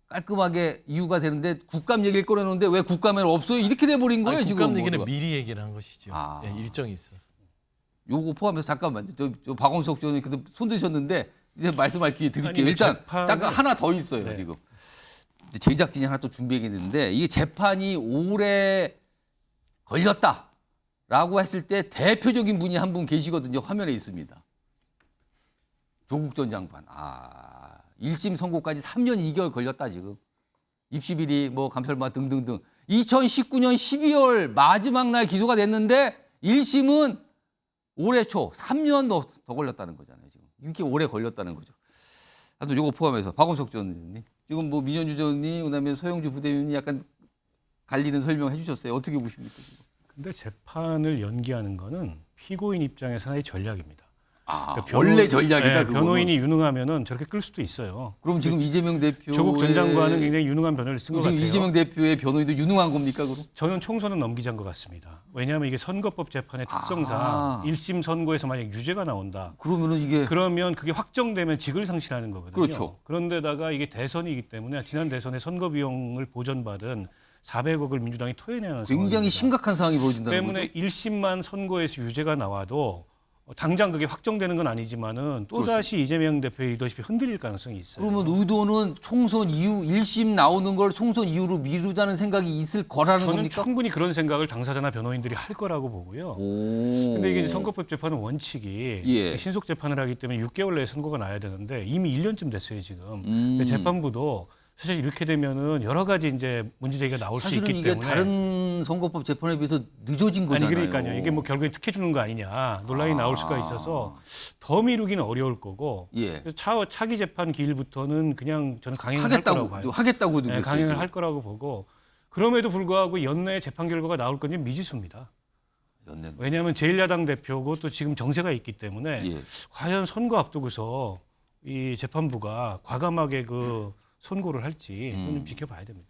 깔끔하게 이유가 되는데 국감 얘기를 꺼내놓는데 왜 국감에는 없어요? 이렇게 돼버린 거예요. 지금. 국감 얘기는 미리 얘기를 한 것이죠. 일정이 있어서. 요거 포함해서 잠깐만요. 저 박원석 전 의원님 손 드셨는데 이제 말씀할 기회 드릴게요. 일단 잠깐 하나 더 있어요. 지금. 제작진이 하나 또 준비했는데 이게 재판이 오래 걸렸다. 라고 했을 때 대표적인 분이 한 분 계시거든요. 화면에 있습니다. 조국 전 장관. 1심 선고까지 3년 2개월 걸렸다 지금. 입시 비리, 뭐 감찰마 등등등. 2019년 12월 마지막 날 기소가 됐는데 1심은 올해 초 3년 더 걸렸다는 거잖아요. 지금 이렇게 오래 걸렸다는 거죠. 하여튼 요거 포함해서 박원석 전 의원님, 지금 뭐 민현주 전 의원님, 그다음에 서영주 부대변인이 약간 갈리는 설명해 주셨어요. 어떻게 보십니까? 지금? 근데 재판을 연기하는 거는 피고인 입장에서 하나의 전략입니다. 그러니까 원래 전략이다. 변호인이 유능하면은 저렇게 끌 수도 있어요. 그럼 지금 이재명 대표 조국 전 장관은 굉장히 유능한 변호를 쓴 것 같아요. 지금 이재명 대표의 변호인도 유능한 겁니까, 그럼? 저는 총선은 넘기자인 것 같습니다. 왜냐하면 이게 선거법 재판의 특성상 1심 선고에서 만약 유죄가 나온다. 그러면 그게 확정되면 직을 상실하는 거거든요. 그렇죠. 그런데다가 이게 대선이기 때문에 지난 대선에 선거 비용을 보전받은 400억을 민주당이 토해내는 굉장히 상황입니다. 심각한 상황이 보여진다는 때문에 거죠. 1심만 선고에서 유죄가 나와도 당장 그게 확정되는 건 아니지만은 또다시 이재명 대표의 리더십이 흔들릴 가능성이 있어요. 그러면 의도는 총선 이후 1심 나오는 걸 총선 이후로 미루자는 생각이 있을 거라는 저는 겁니까? 충분히 그런 생각을 당사자나 변호인들이 할 거라고 보고요. 근데 이게 이제 선거법 재판은 원칙이 신속 재판을 하기 때문에 6개월 내에 선고가 나야 되는데 이미 1년쯤 됐어요, 지금. 근데 재판부도 사실 이렇게 되면은 여러 가지 이제 문제 제기가 나올 수 있기 때문에 사실은 이게 다른 선거법 재판에 비해서 늦어진 거잖아요. 아니 그러니까요. 이게 뭐 결국에 특혜 주는 거 아니냐 논란이 나올 수가 있어서 더 미루기는 어려울 거고 차기 재판 기일부터는 그냥 저는 강행을 할 거라고 봐요. 하겠다고 듣고 있어요. 강행을 할 거라고 보고 그럼에도 불구하고 연내에 재판 결과가 나올 건지 미지수입니다. 왜냐하면 제1야당 대표고 또 지금 정세가 있기 때문에 과연 선거 앞두고서 이 재판부가 과감하게 그 선고를 할지 좀 지켜봐야 됩니다.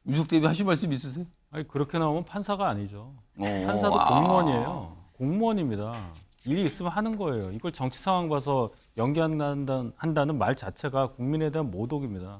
유석 대표 하실 말씀 있으세요? 아니 그렇게 나오면 판사가 아니죠. 판사도 공무원이에요. 공무원입니다. 일이 있으면 하는 거예요. 이걸 정치 상황 봐서 연기한다는 말 자체가 국민에 대한 모독입니다.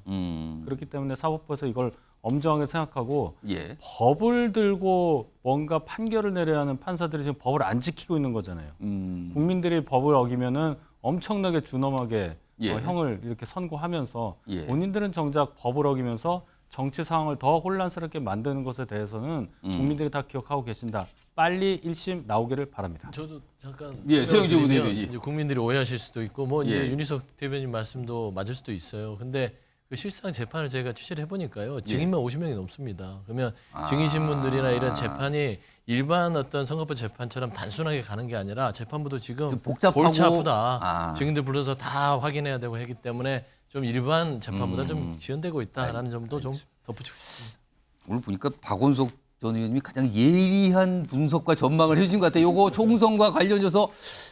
그렇기 때문에 사법부에서 이걸 엄정하게 생각하고 법을 들고 뭔가 판결을 내려야 하는 판사들이 지금 법을 안 지키고 있는 거잖아요. 국민들이 법을 어기면은 엄청나게 준엄하게 형을 이렇게 선고하면서 본인들은 정작 법을 어기면서 정치 상황을 더 혼란스럽게 만드는 것에 대해서는 국민들이 다 기억하고 계신다. 빨리 1심 나오기를 바랍니다. 저도 잠깐 서영주 부대변인 국민들이 오해하실 수도 있고 뭐 이제 윤희석 대변인 말씀도 맞을 수도 있어요. 근데 그 실상 재판을 제가 취재를 해보니까요. 증인만 50명이 넘습니다. 그러면 증인신문들이나 이런 재판이 일반 어떤 선거법 재판처럼 단순하게 가는 게 아니라 재판부도 지금 복잡하고 골치 아프다. 증인들 불러서 다 확인해야 되고 하기 때문에 좀 일반 재판보다 좀 지연되고 있다라는 점도 좀 덧붙이고 싶습니다. 오늘 보니까 박원석 전 의원님이 가장 예리한 분석과 전망을 해주신 것 같아요. 요거 총선과 관련해서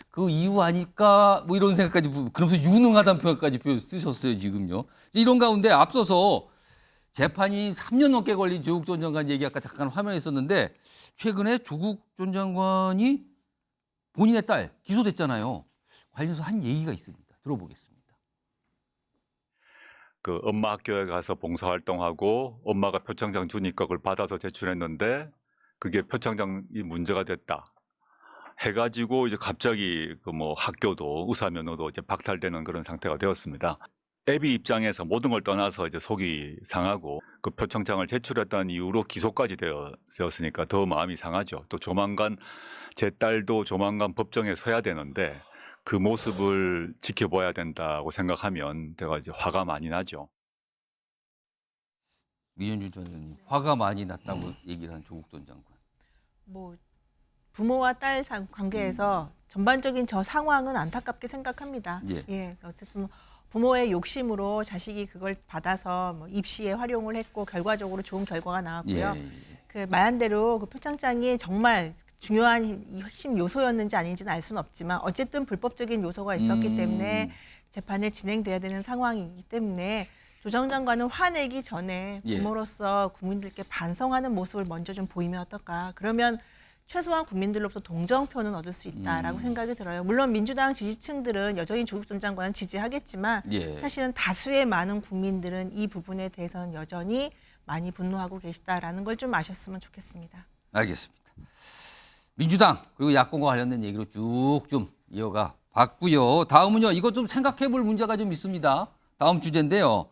그 이유 아닐까 뭐 이런 생각까지 그러면서 유능하다는 표현까지 쓰셨어요 지금요. 이런 가운데 앞서서 재판이 3년 넘게 걸린 조국 전 장관 얘기 아까 잠깐 화면에 있었는데 최근에 조국 전 장관이 본인의 딸 기소됐잖아요. 관련해서 한 얘기가 있습니다. 들어보겠습니다. 그 엄마 학교에 가서 봉사활동하고 엄마가 표창장 주니까 그걸 받아서 제출했는데 그게 표창장이 문제가 됐다 해가지고 이제 갑자기 그 뭐 학교도 의사 면허도 이제 박탈되는 그런 상태가 되었습니다. 애비 입장에서 모든 걸 떠나서 이제 속이 상하고 그 표창장을 제출했다는 이유로 기소까지 되었으니까 더 마음이 상하죠. 또 조만간 제 딸도 조만간 법정에 서야 되는데 그 모습을 지켜봐야 된다고 생각하면 제가 이제 화가 많이 나죠. 민현주 전 의원님 화가 많이 났다고 얘기를 한 조국 전 장관. 뭐 부모와 딸 관계에서 전반적인 저 상황은 안타깝게 생각합니다. 어쨌든 부모의 욕심으로 자식이 그걸 받아서 뭐 입시에 활용을 했고 결과적으로 좋은 결과가 나왔고요. 그 말한 대로 그 표창장이 정말 중요한 이 핵심 요소였는지 아닌지는 알 수는 없지만 어쨌든 불법적인 요소가 있었기 때문에 재판에 진행돼야 되는 상황이기 때문에 조 전 장관은 화내기 전에 부모로서 국민들께 반성하는 모습을 먼저 좀 보이면 어떨까. 그러면 최소한 국민들로부터 동정표는 얻을 수 있다라고 생각이 들어요. 물론 민주당 지지층들은 여전히 조국 전 장관을 지지하겠지만 사실은 다수의 많은 국민들은 이 부분에 대해서는 여전히 많이 분노하고 계시다라는 걸 좀 아셨으면 좋겠습니다. 알겠습니다. 민주당 그리고 야권과 관련된 얘기로 쭉 좀 이어가 봤고요. 다음은요. 이거 좀 생각해 볼 문제가 좀 있습니다. 다음 주제인데요.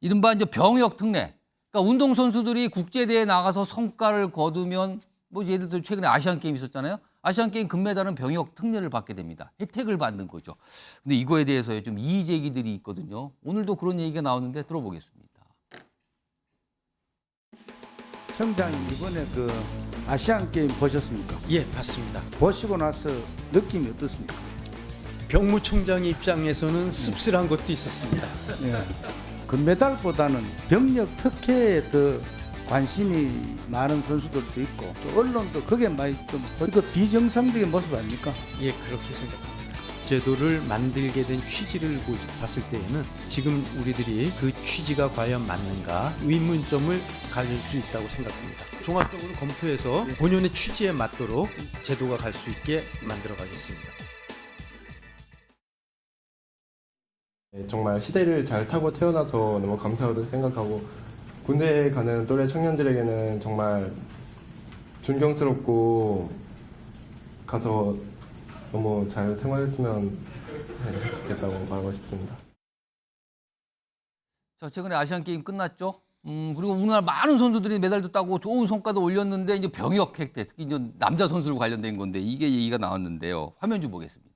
이른바 이제 병역 특례. 그러니까 운동선수들이 국제대회에 나가서 성과를 거두면 뭐 예를 들어 최근에 아시안 게임 있었잖아요. 아시안 게임 금메달은 병역 특례를 받게 됩니다. 혜택을 받는 거죠. 근데 이거에 대해서 좀 이의 제기들이 있거든요. 오늘도 그런 얘기가 나오는데 들어보겠습니다. 청장님 이번에 그 아시안 게임 보셨습니까? 예, 봤습니다. 보시고 나서 느낌이 어떻습니까? 병무총장 입장에서는 씁쓸한 것도 있었습니다. 네. 금메달보다는 병력 특혜에 더 관심이 많은 선수들도 있고 또 언론도 그게 많이 좀 이거 비정상적인 모습 아닙니까? 예, 그렇게 생각합니다. 제도를 만들게 된 취지를 봤을 때에는 지금 우리들이 그 취지가 과연 맞는가 의문점을 가질 수 있다고 생각합니다. 종합적으로 검토해서 본연의 취지에 맞도록 제도가 갈 수 있게 만들어 가겠습니다. 정말 시대를 잘 타고 태어나서 너무 감사하다고 생각하고 군대에 가는 또래 청년들에게는 정말 존경스럽고 가서 너무 잘 생활했으면 좋겠다고 말하고 싶습니다. 자, 최근에 아시안 게임 끝났죠. 그리고 우리나라 많은 선수들이 메달도 따고 좋은 성과도 올렸는데 이제 병역 혜택, 특히 이제 남자 선수로 관련된 건데 이게 얘기가 나왔는데요. 화면 좀 보겠습니다.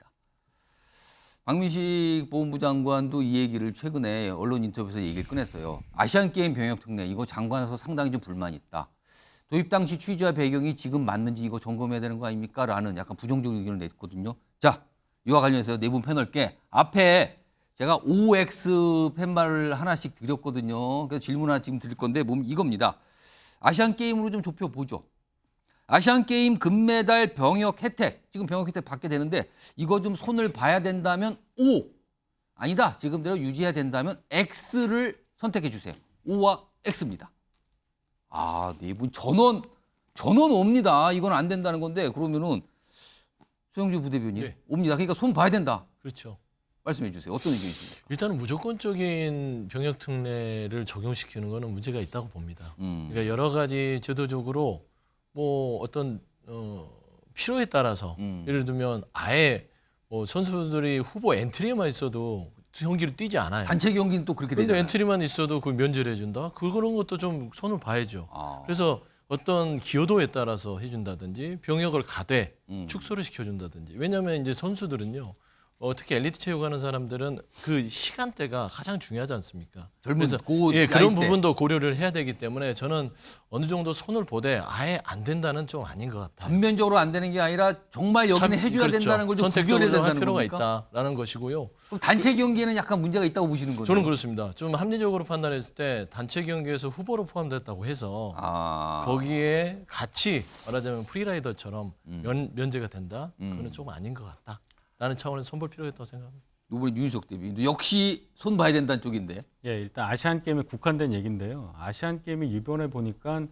박민식 보훈부 장관도 이 얘기를 최근에 언론 인터뷰에서 얘기를 꺼냈어요. 아시안 게임 병역 특례 이거 장관에서 상당히 좀 불만이 있다. 도입 당시 취지와 배경이 지금 맞는지 이거 점검해야 되는 거 아닙니까? 라는 약간 부정적인 의견을 냈거든요. 자, 이와 관련해서 네 분 패널께 앞에 제가 OX 팻말을 하나씩 드렸거든요. 그래서 질문 하나 지금 드릴 건데 이겁니다. 아시안 게임으로 좀 좁혀보죠. 아시안 게임 금메달 병역 혜택, 지금 병역 혜택 받게 되는데 이거 좀 손을 봐야 된다면 O, 아니다. 지금대로 유지해야 된다면 X를 선택해 주세요. O와 X입니다. 아, 네 분 전원 옵니다. 이건 안 된다는 건데 그러면은 소영주 부대변인 네. 옵니다. 그러니까 손 봐야 된다. 그렇죠. 말씀해 주세요. 어떤 의견이십니까? 일단은 무조건적인 병역 특례를 적용시키는 거는 문제가 있다고 봅니다. 그러니까 여러 가지 제도적으로 뭐 어떤 필요에 따라서 예를 들면 아예 뭐 선수들이 후보 엔트리만 있어도 경기를 뛰지 않아요. 단체 경기는 또 그렇게 근데 되잖아요. 엔트리만 있어도 그 면제를 해준다. 그런 것도 좀 손을 봐야죠. 그래서 어떤 기여도에 따라서 해준다든지 병역을 가되 축소를 시켜준다든지. 왜냐하면 이제 선수들은요. 특히 엘리트 체육하는 사람들은 그 시간대가 가장 중요하지 않습니까? 그래서 그런 부분도 고려를 해야 되기 때문에 저는 어느 정도 손을 보되 아예 안 된다는 좀 아닌 것 같아요. 전면적으로 안 되는 게 아니라 정말 여기는 해줘야 그렇죠. 된다는 걸 좀 구별해야 선택적으로 된다는 할 필요가 겁니까? 있다라는 것이고요. 그럼 단체 경기에는 약간 문제가 있다고 보시는 거죠? 저는 그렇습니다. 좀 합리적으로 판단했을 때 단체 경기에서 후보로 포함됐다고 해서 거기에 같이 말하자면 프리라이더처럼 면제가 된다? 그거는 좀 아닌 것 같다. 라는 차원에서 손볼 필요가 있다고 생각합니다. 이번에 윤희석 대변인 역시 손 봐야 된다는 쪽인데. 예, 일단 아시안 게임에 국한된 얘기인데요. 아시안 게임이 이번에 보니까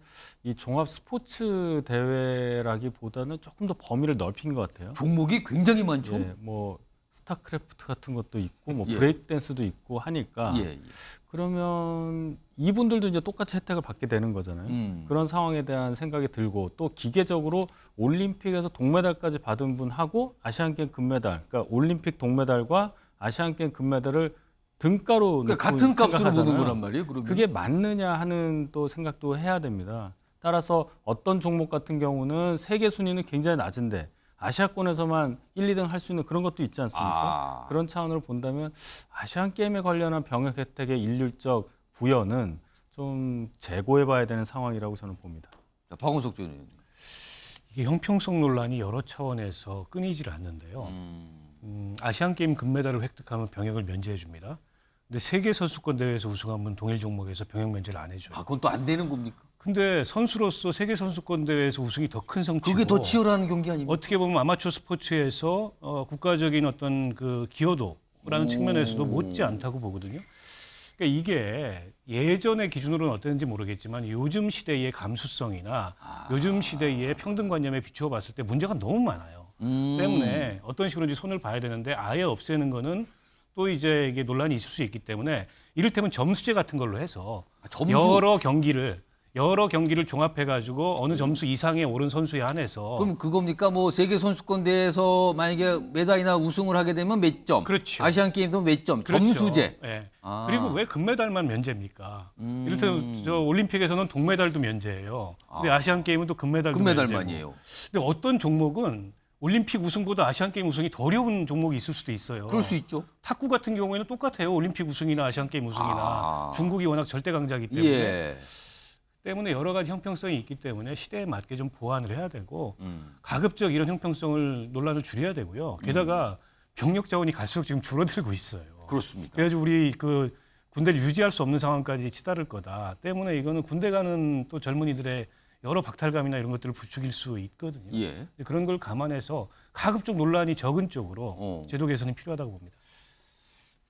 이 종합 스포츠 대회라기보다는 조금 더 범위를 넓힌 것 같아요. 종목이 굉장히 많죠. 예, 뭐 스타크래프트 같은 것도 있고 뭐 브레이크 댄스도 있고 하니까 그러면 이분들도 이제 똑같이 혜택을 받게 되는 거잖아요. 그런 상황에 대한 생각이 들고 또 기계적으로 올림픽에서 동메달까지 받은 분하고 아시안게임 금메달, 그러니까 올림픽 동메달과 아시안게임 금메달을 등가로 그러니까 같은 값으로 보는 거란 말이에요. 그러면 그게 맞느냐 하는 또 생각도 해야 됩니다. 따라서 어떤 종목 같은 경우는 세계 순위는 굉장히 낮은데 아시아권에서만 1, 2등 할 수 있는 그런 것도 있지 않습니까? 그런 차원으로 본다면 아시안 게임에 관련한 병역 혜택의 일률적 부여는 좀 재고해봐야 되는 상황이라고 저는 봅니다. 박원석 의원님. 이게 형평성 논란이 여러 차원에서 끊이질 않는데요. 아시안 게임 금메달을 획득하면 병역을 면제해 줍니다. 근데 세계 선수권 대회에서 우승하면 동일 종목에서 병역 면제를 안 해줘요. 그건 또 안 되는 겁니까? 근데 선수로서 세계 선수권 대회에서 우승이 더 큰 성취고 그게 더 치열한 경기 아닙니까? 어떻게 보면 아마추어 스포츠에서 국가적인 어떤 그 기여도라는 측면에서도 못지 않다고 보거든요. 그러니까 이게 예전의 기준으로는 어땠는지 모르겠지만 요즘 시대의 감수성이나 요즘 시대의 평등관념에 비추어 봤을 때 문제가 너무 많아요. 때문에 어떤 식으로인지 손을 봐야 되는데 아예 없애는 거는 또 이제 이게 논란이 있을 수 있기 때문에 이를테면 점수제 같은 걸로 해서 여러 경기를 여러 경기를 종합해가지고 어느 점수 이상에 오른 선수에 한해서. 그럼 그겁니까? 뭐 세계 선수권 대회에서 만약에 메달이나 우승을 하게 되면 몇 점? 그렇죠. 아시안 게임도 몇 점? 그렇죠. 점수제. 네. 아. 그리고 왜 금메달만 면제입니까? 이를테면 저 올림픽에서는 동메달도 면제예요. 근데 아시안 게임은 또 금메달도 금메달만이에요. 근데 어떤 종목은 올림픽 우승보다 아시안 게임 우승이 더 어려운 종목이 있을 수도 있어요. 그럴 수 있죠. 탁구 같은 경우에는 똑같아요. 올림픽 우승이나 아시안 게임 우승이나 중국이 워낙 절대 강자이기 때문에. 예. 때문에 여러 가지 형평성이 있기 때문에 시대에 맞게 좀 보완을 해야 되고 가급적 이런 형평성을 논란을 줄여야 되고요. 게다가 병력 자원이 갈수록 지금 줄어들고 있어요. 그렇습니다. 그래가지고 우리 그 군대를 유지할 수 없는 상황까지 치달을 거다. 때문에 이거는 군대 가는 또 젊은이들의 여러 박탈감이나 이런 것들을 부추길 수 있거든요. 예. 그런 걸 감안해서 가급적 논란이 적은 쪽으로 제도 개선이 필요하다고 봅니다.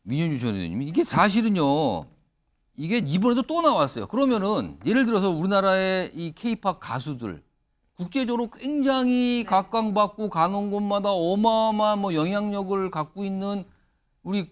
민현주 전 의원님, 이게 사실은요. 이게 이번에도 또 나왔어요. 그러면은 예를 들어서 우리나라의 이 K-팝 가수들 국제적으로 굉장히 각광받고 가는 곳마다 어마어마한 뭐 영향력을 갖고 있는 우리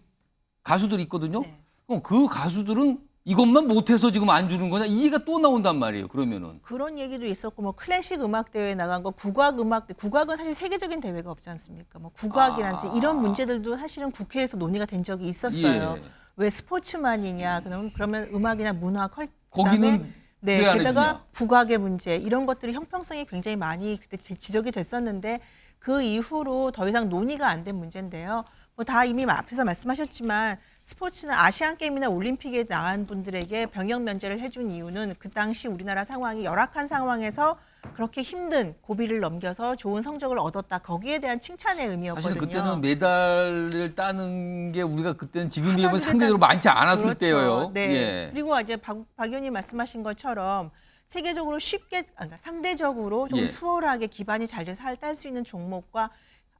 가수들이 있거든요. 그럼 그 가수들은 이것만 못해서 지금 안 주는 거냐? 이해가 또 나온단 말이에요. 그러면은 그런 얘기도 있었고 뭐 클래식 음악 대회에 나간 거 국악 음악 국악은 사실 세계적인 대회가 없지 않습니까? 뭐 국악이란지 이런 문제들도 사실은 국회에서 논의가 된 적이 있었어요. 예. 왜 스포츠만이냐? 그러면 음악이나 문화 거기는 네, 왜 안 게다가 해주냐? 국악의 문제 이런 것들이 형평성이 굉장히 많이 그때 지적이 됐었는데 그 이후로 더 이상 논의가 안 된 문제인데요. 뭐 다 이미 앞에서 말씀하셨지만 스포츠나 아시안 게임이나 올림픽에 나간 분들에게 병역 면제를 해준 이유는 그 당시 우리나라 상황이 열악한 상황에서 그렇게 힘든 고비를 넘겨서 좋은 성적을 얻었다. 거기에 대한 칭찬의 의미였거든요. 사실 그때는 메달을 따는 게 우리가 그때는 지금 비하면 상대적으로 많지 않았을 그렇죠. 때예요. 네. 예. 그리고 이제 박 의원님 말씀하신 것처럼 세계적으로 쉽게, 그러니까 상대적으로 좀 예. 수월하게 기반이 잘 돼서 딸 수 있는 종목과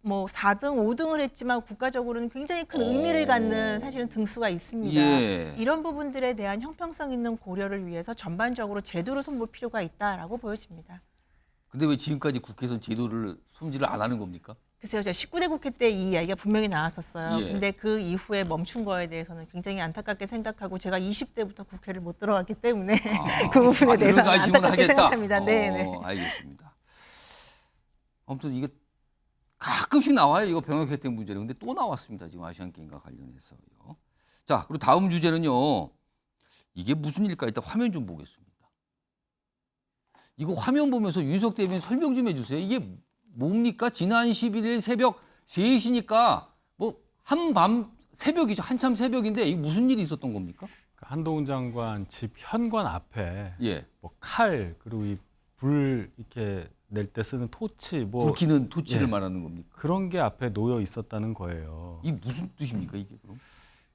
뭐 4등, 5등을 했지만 국가적으로는 굉장히 큰 의미를 갖는 사실은 등수가 있습니다. 예. 이런 부분들에 대한 형평성 있는 고려를 위해서 전반적으로 제도를 손볼 필요가 있다라고 보여집니다. 근데 왜 지금까지 국회에서 제도를 손질을 안 하는 겁니까? 글쎄요, 제가 19대 국회 때 이 이야기가 분명히 나왔었어요. 예. 근데 그 이후에 멈춘 거에 대해서는 굉장히 안타깝게 생각하고 제가 20대부터 국회를 못 들어갔기 때문에 그 부분에 대해서 안타깝게 하겠다. 생각합니다. 네, 네. 알겠습니다. 아무튼 이게 가끔씩 나와요. 이거 병역 혜택 문제는. 근데 또 나왔습니다. 지금 아시안 게임과 관련해서요. 자, 그리고 다음 주제는요. 이게 무슨 일일까? 일단 화면 좀 보겠습니다. 이거 화면 보면서 윤석 대변인 설명 좀 해주세요. 이게 뭡니까? 지난 11일 새벽 3시니까 뭐 한밤 새벽이죠. 한참 새벽인데 이게 무슨 일이 있었던 겁니까? 한동훈 장관 집 현관 앞에 예. 뭐 칼 그리고 이 불 이렇게 낼 때 쓰는 토치 뭐 불 켜는 토치를 예. 말하는 겁니까? 그런 게 앞에 놓여 있었다는 거예요. 이 무슨 뜻입니까 이게 그럼?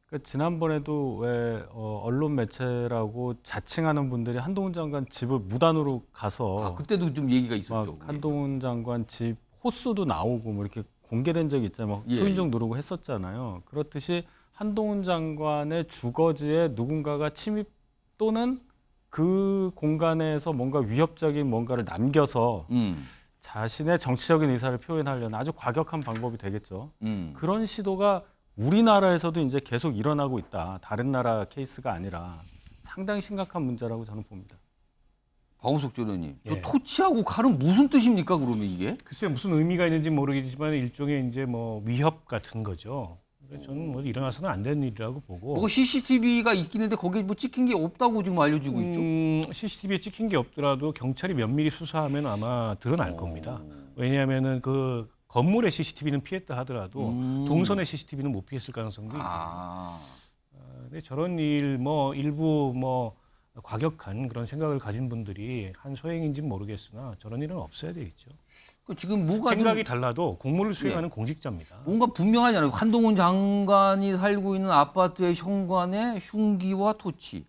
그러니까 지난번에도 왜 언론 매체라고 자칭하는 분들이 한동훈 장관 집을 무단으로 가서 그때도 좀 얘기가 있었죠. 막 한동훈 장관 집 호수도 나오고 뭐 이렇게 공개된 적이 있잖아요. 막 예. 초인종 누르고 했었잖아요. 그렇듯이 한동훈 장관의 주거지에 누군가가 침입 또는 그 공간에서 뭔가 위협적인 뭔가를 남겨서 자신의 정치적인 의사를 표현하려는 아주 과격한 방법이 되겠죠. 그런 시도가 우리나라에서도 이제 계속 일어나고 있다. 다른 나라 케이스가 아니라 상당히 심각한 문제라고 저는 봅니다. 박원석 전 의원님, 예. 토치하고 칼은 무슨 뜻입니까? 그러면 이게? 글쎄요, 무슨 의미가 있는지 모르겠지만 일종의 이제 뭐 위협 같은 거죠. 그래서 저는 뭐 일어나서는 안 되는 일이라고 보고. 뭐가 CCTV가 있긴 한데 거기에 뭐 찍힌 게 없다고 지금 알려지고 있죠. CCTV에 찍힌 게 없더라도 경찰이 면밀히 수사하면 아마 드러날 겁니다. 왜냐하면은 그 건물의 CCTV는 피했다 하더라도 동선의 CCTV는 못 피했을 가능성도 있거든요. 근데 저런 일 뭐 일부 뭐 과격한 그런 생각을 가진 분들이 한 소행인지는 모르겠으나 저런 일은 없어야 되겠죠. 지금 뭐가 생각이 달라도 공무를 수행하는 예. 공직자입니다. 뭔가 분명하잖아요. 한동훈 장관이 살고 있는 아파트의 현관에 흉기와 토치.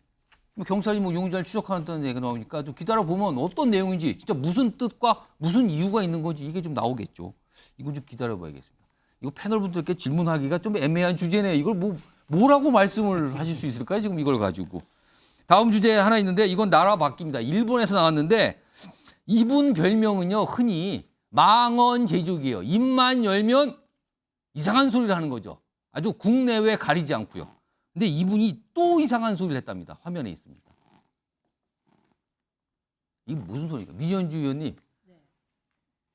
경찰이 뭐 용의자를 추적하는 얘기가 나오니까 좀 기다려 보면 어떤 내용인지 진짜 무슨 뜻과 무슨 이유가 있는 건지 이게 좀 나오겠죠. 이거 좀 기다려 봐야겠습니다. 이거 패널 분들께 질문하기가 좀 애매한 주제네요. 이걸 뭐라고 말씀을 하실 수 있을까요? 지금 이걸 가지고. 다음 주제 하나 있는데 이건 나라 바뀝니다. 일본에서 나왔는데 이분 별명은요. 흔히 망언 제조기예요. 입만 열면 이상한 소리를 하는 거죠. 아주 국내외 가리지 않고요. 근데 이분이 또 이상한 소리를 했답니다. 화면에 있습니다. 이게 무슨 소리입니까? 민현주 의원님.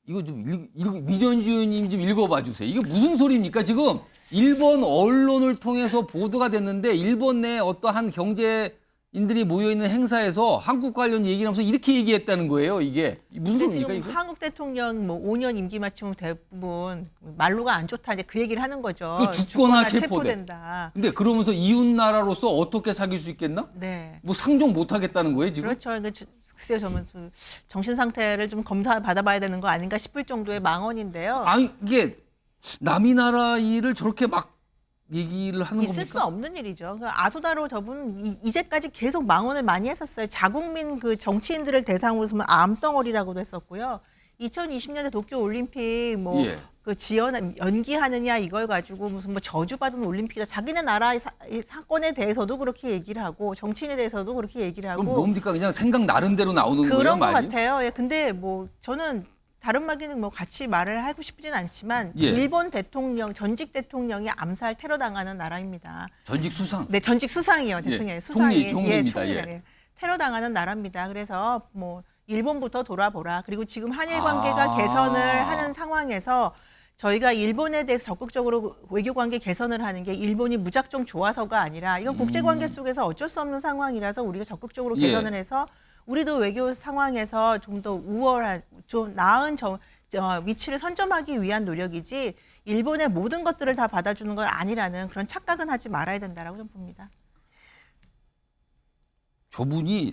이거 좀 민현주 의원님 좀 읽어봐 주세요. 이게 무슨 소리입니까? 지금 일본 언론을 통해서 보도가 됐는데 일본 내 어떠한 경제인들이 모여 있는 행사에서 한국 관련 얘기를 하면서 이렇게 얘기했다는 거예요. 이게 무슨 소리입니까? 지금 이거? 한국 대통령 뭐 5년 임기 마치면 대부분 말로가 안 좋다 이제 그 얘기를 하는 거죠. 죽거나 체포된다. 근데 그러면서 이웃 나라로서 어떻게 사귈 수 있겠나? 네. 뭐 상종 못 하겠다는 거예요, 지금? 그렇죠. 글쎄요, 저는 정신 상태를 좀 검사 받아봐야 되는 거 아닌가 싶을 정도의 망언인데요. 아니 이게 남이 나라 일을 저렇게 막 얘기를 하는 겁니까? 있을 수 없는 일이죠. 아소다로 저분 이제까지 계속 망언을 많이 했었어요. 자국민 그 정치인들을 대상으로 해서 암덩어리라고도 했었고요. 2020년에 도쿄 올림픽 뭐 그 지연 연기하느냐 이걸 가지고 무슨 뭐 저주받은 올림픽이다. 자기네 나라의 사건에 대해서도 그렇게 얘기를 하고 정치인에 대해서도 그렇게 얘기를 하고. 그럼 뭡니까? 그냥 생각 나는 대로 나오는 거예요, 그런 것 말이? 같아요. 예, 근데 뭐 저는 다른 말기는 뭐 같이 말을 하고 싶지는 않지만 예. 일본 대통령 전직 대통령이 암살 테러 당하는 나라입니다. 전직 수상. 네, 전직 수상이요. 대통령이 예. 수상이 총리입니다. 예. 테러 당하는 나라입니다. 그래서 뭐 일본부터 돌아보라. 그리고 지금 한일 관계가 개선을 하는 상황에서 저희가 일본에 대해서 적극적으로 외교 관계 개선을 하는 게 일본이 무작정 좋아서가 아니라 이건 국제 관계 속에서 어쩔 수 없는 상황이라서 우리가 적극적으로 개선을 해서 우리도 외교 상황에서 좀 더 우월한, 좀 나은 위치를 선점하기 위한 노력이지 일본의 모든 것들을 다 받아주는 건 아니라는 그런 착각은 하지 말아야 된다라고 좀 봅니다. 저분이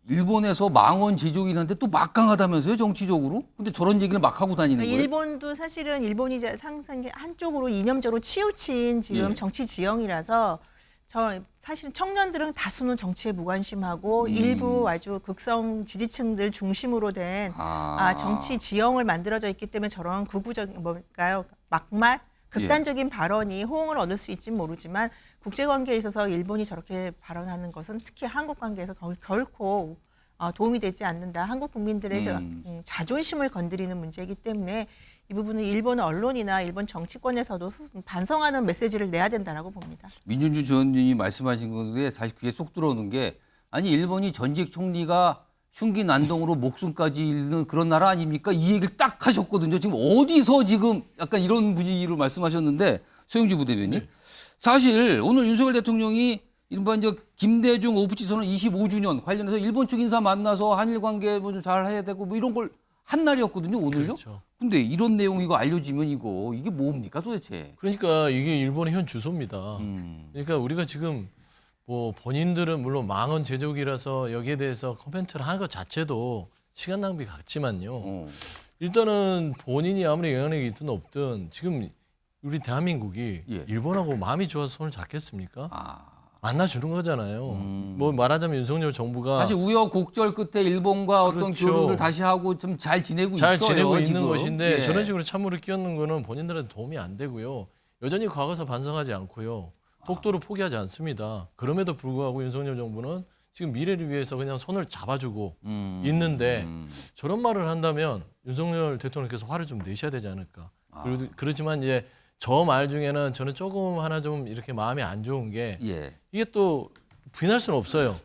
일본에서 망원 제조인한테 또 막강하다면서요, 정치적으로? 근데 저런 얘기를 막 하고 다니는 거예요? 일본도 사실은 일본이 상상 한쪽으로 이념적으로 치우친 지금 정치 지형이라서 사실 청년들은 다수는 정치에 무관심하고 일부 아주 극성 지지층들 중심으로 된 정치 지형을 만들어져 있기 때문에 저런 극우적인 뭘까요? 막말? 극단적인 발언이 호응을 얻을 수 있지는 모르지만 국제관계에 있어서 일본이 저렇게 발언하는 것은 특히 한국 관계에서 결코 도움이 되지 않는다. 한국 국민들의 자존심을 건드리는 문제이기 때문에 이 부분은 일본 언론이나 일본 정치권에서도 반성하는 메시지를 내야 된다라고 봅니다. 민준주 의원님이 말씀하신 건데 사실 귀에 쏙 들어오는 게 아니 일본이 전직 총리가 흉기 난동으로 목숨까지 잃는 그런 나라 아닙니까? 이 얘기를 딱 하셨거든요. 지금 어디서 지금 약간 이런 분위기로 말씀하셨는데 소영주 부대변인 사실 오늘 윤석열 대통령이 이른바 이제 김대중 오부치 선언 25주년 관련해서 일본 측 인사 만나서 한일 관계 뭐 좀 잘 해야 되고 뭐 이런 걸 한 날이었거든요. 오늘요. 그렇죠. 근데 이런 내용이 이거 알려지면 이게 뭡니까 도대체? 그러니까 이게 일본의 현 주소입니다. 그러니까 우리가 지금 뭐 본인들은 물론 망언 제조기라서 여기에 대해서 코멘트를 하는 것 자체도 시간 낭비 같지만요. 일단은 본인이 아무리 영향력이 있든 없든 지금 우리 대한민국이 일본하고 마음이 좋아서 손을 잡겠습니까? 만나주는 거잖아요. 뭐 말하자면 윤석열 정부가 사실 우여곡절 끝에 일본과 어떤 교류를 다시 하고 좀 잘 지내고 있어요. 잘 지내고 있는 지금. 것인데 저런 식으로 찬물을 끼얹는 거는 본인들한테 도움이 안 되고요. 여전히 과거사 반성하지 않고요. 독도를 포기하지 않습니다. 그럼에도 불구하고 윤석열 정부는 지금 미래를 위해서 그냥 손을 잡아주고 있는데 저런 말을 한다면 윤석열 대통령께서 화를 좀 내셔야 되지 않을까. 그렇지만 이제 저 말 중에는 저는 조금 하나 좀 이렇게 마음이 안 좋은 게 이게 또 부인할 수는 없어요.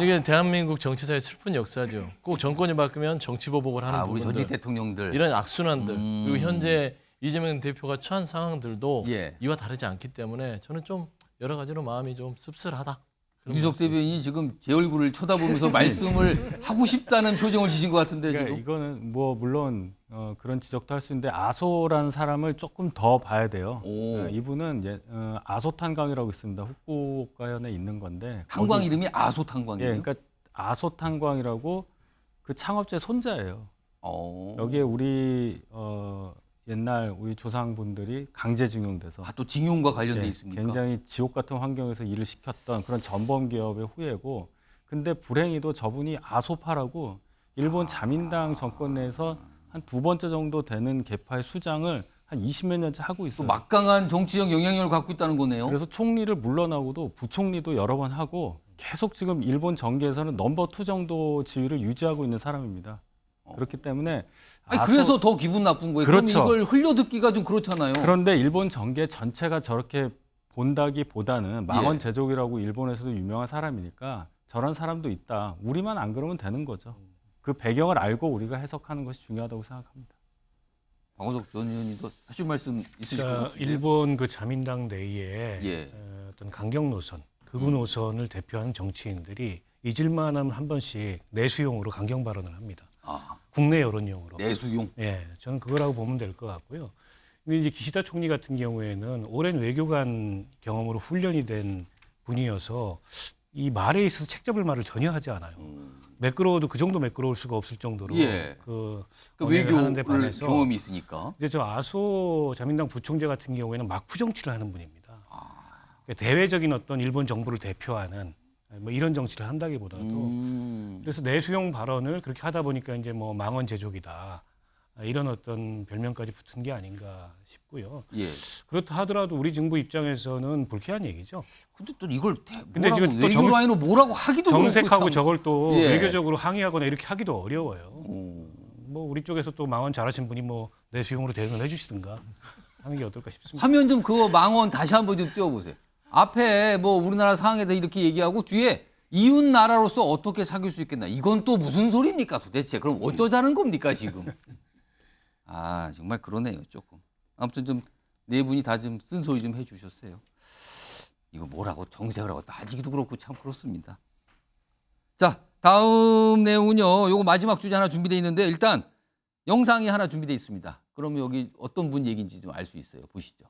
이게 대한민국 정치사의 슬픈 역사죠. 꼭 정권이 바뀌면 정치 보복을 하는 부분들, 우리 전직 대통령들 이런 악순환들 그리고 현재 이재명 대표가 처한 상황들도 이와 다르지 않기 때문에 저는 좀 여러 가지로 마음이 좀 씁쓸하다. 유석 대변인이 지금 제 얼굴을 쳐다보면서 말씀을 하고 싶다는 표정을 지신 것 같은데 그러니까 지금. 이거는 뭐 물론 그런 지적도 할 수 있는데 아소라는 사람을 조금 더 봐야 돼요. 이분은 아소 탄광이라고 있습니다. 후쿠오카현에 있는 건데 탄광 이름이 아소 탄광이에요. 예, 그러니까 아소 탄광이라고 그 창업주의 손자예요. 여기에 우리 옛날 우리 조상분들이 강제징용돼서 또 징용과 관련돼 있습니까? 굉장히 지옥 같은 환경에서 일을 시켰던 그런 전범 기업의 후예고, 근데 불행히도 저분이 아소파라고 일본 자민당 정권 내에서 한 두 번째 정도 되는 계파의 수장을 한 20몇 년째 하고 있어요. 막강한 정치적 영향력을 갖고 있다는 거네요. 그래서 총리를 물러나고도 부총리도 여러 번 하고 계속 지금 일본 정계에서는 넘버 2 정도 지위를 유지하고 있는 사람입니다. 그렇기 때문에 그래서 더 기분 나쁜 거예요. 그렇죠. 그럼 이걸 흘려듣기가 좀 그렇잖아요. 그런데 일본 정계 전체가 저렇게 본다기보다는 망원 제조기라고 일본에서도 유명한 사람이니까 저런 사람도 있다. 우리만 안 그러면 되는 거죠. 그 배경을 알고 우리가 해석하는 것이 중요하다고 생각합니다. 박원석 전 의원님도 하실 말씀 있으실 것 같은데요. 일본 그 자민당 내에 예. 어떤 강경 노선, 극우 노선을 대표하는 정치인들이 잊을만하면 한 번씩 내수용으로 강경 발언을 합니다. 국내 여론용으로. 내수용? 예, 저는 그거라고 보면 될 것 같고요. 근데 이제 기시다 총리 같은 경우에는 오랜 외교관 경험으로 훈련이 된 분이어서 이 말에 있어서 책잡을 말을 전혀 하지 않아요. 매끄러워도 그 정도 매끄러울 수가 없을 정도로 예. 그 외교 하는데 반해서 경험이 있으니까. 이제 저 아소 자민당 부총재 같은 경우에는 막후 정치를 하는 분입니다. 그러니까 대외적인 어떤 일본 정부를 대표하는 뭐 이런 정치를 한다기보다도 그래서 내수용 발언을 그렇게 하다 보니까 이제 뭐 망언 제조기다 이런 어떤 별명까지 붙은 게 아닌가 싶고요. 예. 그렇다 하더라도 우리 정부 입장에서는 불쾌한 얘기죠. 근데 또 이걸 근데 뭐라고 지금 외교 라인으로 뭐라고 하기도 정색하고 그렇고 참. 저걸 또 예. 외교적으로 항의하거나 이렇게 하기도 어려워요. 뭐 우리 쪽에서 또 망언 잘하신 분이 뭐 내수용으로 대응을 해주시든가 하는 게 어떨까 싶습니다. 화면 좀 그거 망언 다시 한번 좀 띄워보세요. 앞에 뭐 우리나라 상황에서 이렇게 얘기하고 뒤에 이웃 나라로서 어떻게 사귈 수 있겠나. 이건 또 무슨 소리입니까 도대체. 그럼 어쩌자는 겁니까 지금. 아 정말 그러네요 조금. 아무튼 좀 네 분이 다 좀 쓴소리 좀 해주셨어요. 이거 뭐라고 정색을 하고 따지기도 그렇고 참 그렇습니다. 자 다음 내용은요. 요거 마지막 주제 하나 준비되어 있는데 일단 영상이 하나 준비되어 있습니다. 그럼 여기 어떤 분 얘기인지 좀 알 수 있어요. 보시죠.